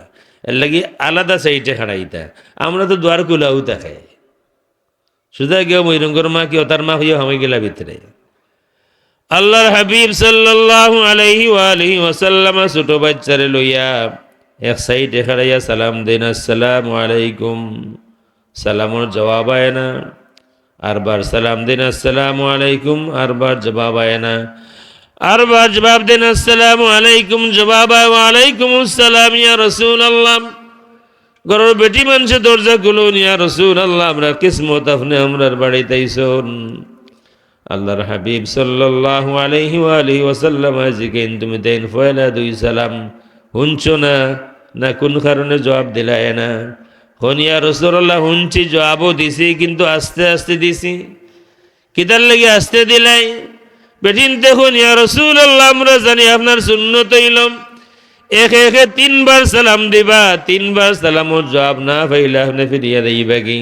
এর লাগি আলাদা সাইডে খাড়াইতা। আমরা তো দুয়ার খুলাও থাকে সুজা গিয়া মহিরঙ্গর মা কি তার মা হইয়া হামাই গেলা ভিতরে। আল্লাহর হাবিব সাল্লাল্লাহু আলাইহি ওয়া আলিহি ওয়াসাল্লাম ছোট বাচ্চারে লইয়া এক সাইডে খাড়াইয়া সালাম দেন আসসালামু আলাইকুম, সালামর জবাব আয় না, আরবার সালাম দেন আসসালামু আলাইকুম, আরবার জবাব আয় না, আরবার জবাব দেন আসসালামু আলাইকুম, জবাব আয় ওয়া আলাইকুম আসসালাম ইয়া রাসূলুল্লাহ। ঘরের বেটি মানুষে দরজা খুলুন ইয়া রাসূলুল্লাহ, আমরা কিসমত আপনি আমরার বাড়িতে আইসুন। আল্লাহর হাবিব সাল্লাল্লাহু আলাইহি ওয়া আলিহি ওয়াসাল্লাম জিকেন তুমি দেন ফয়লা দুই সালাম শুনছো না, না কোন কারণে জবাব দিলাই না? হন ইয়া রাসূলুল্লাহ শুনছি, জবাবও দিছি, কিন্তু আস্তে আস্তে দিছি। কিতার লাগি আস্তে দিলাই? বেটিন দেখুন ইয়া রাসূলুল্লাহ আমরা জানি আপনার সুন্নত হইলাম একে একে 3 বার সালাম দিবা, 3 বার সালামর জবাব না পাইলে আপনি ফিরিয়া দিবা কি?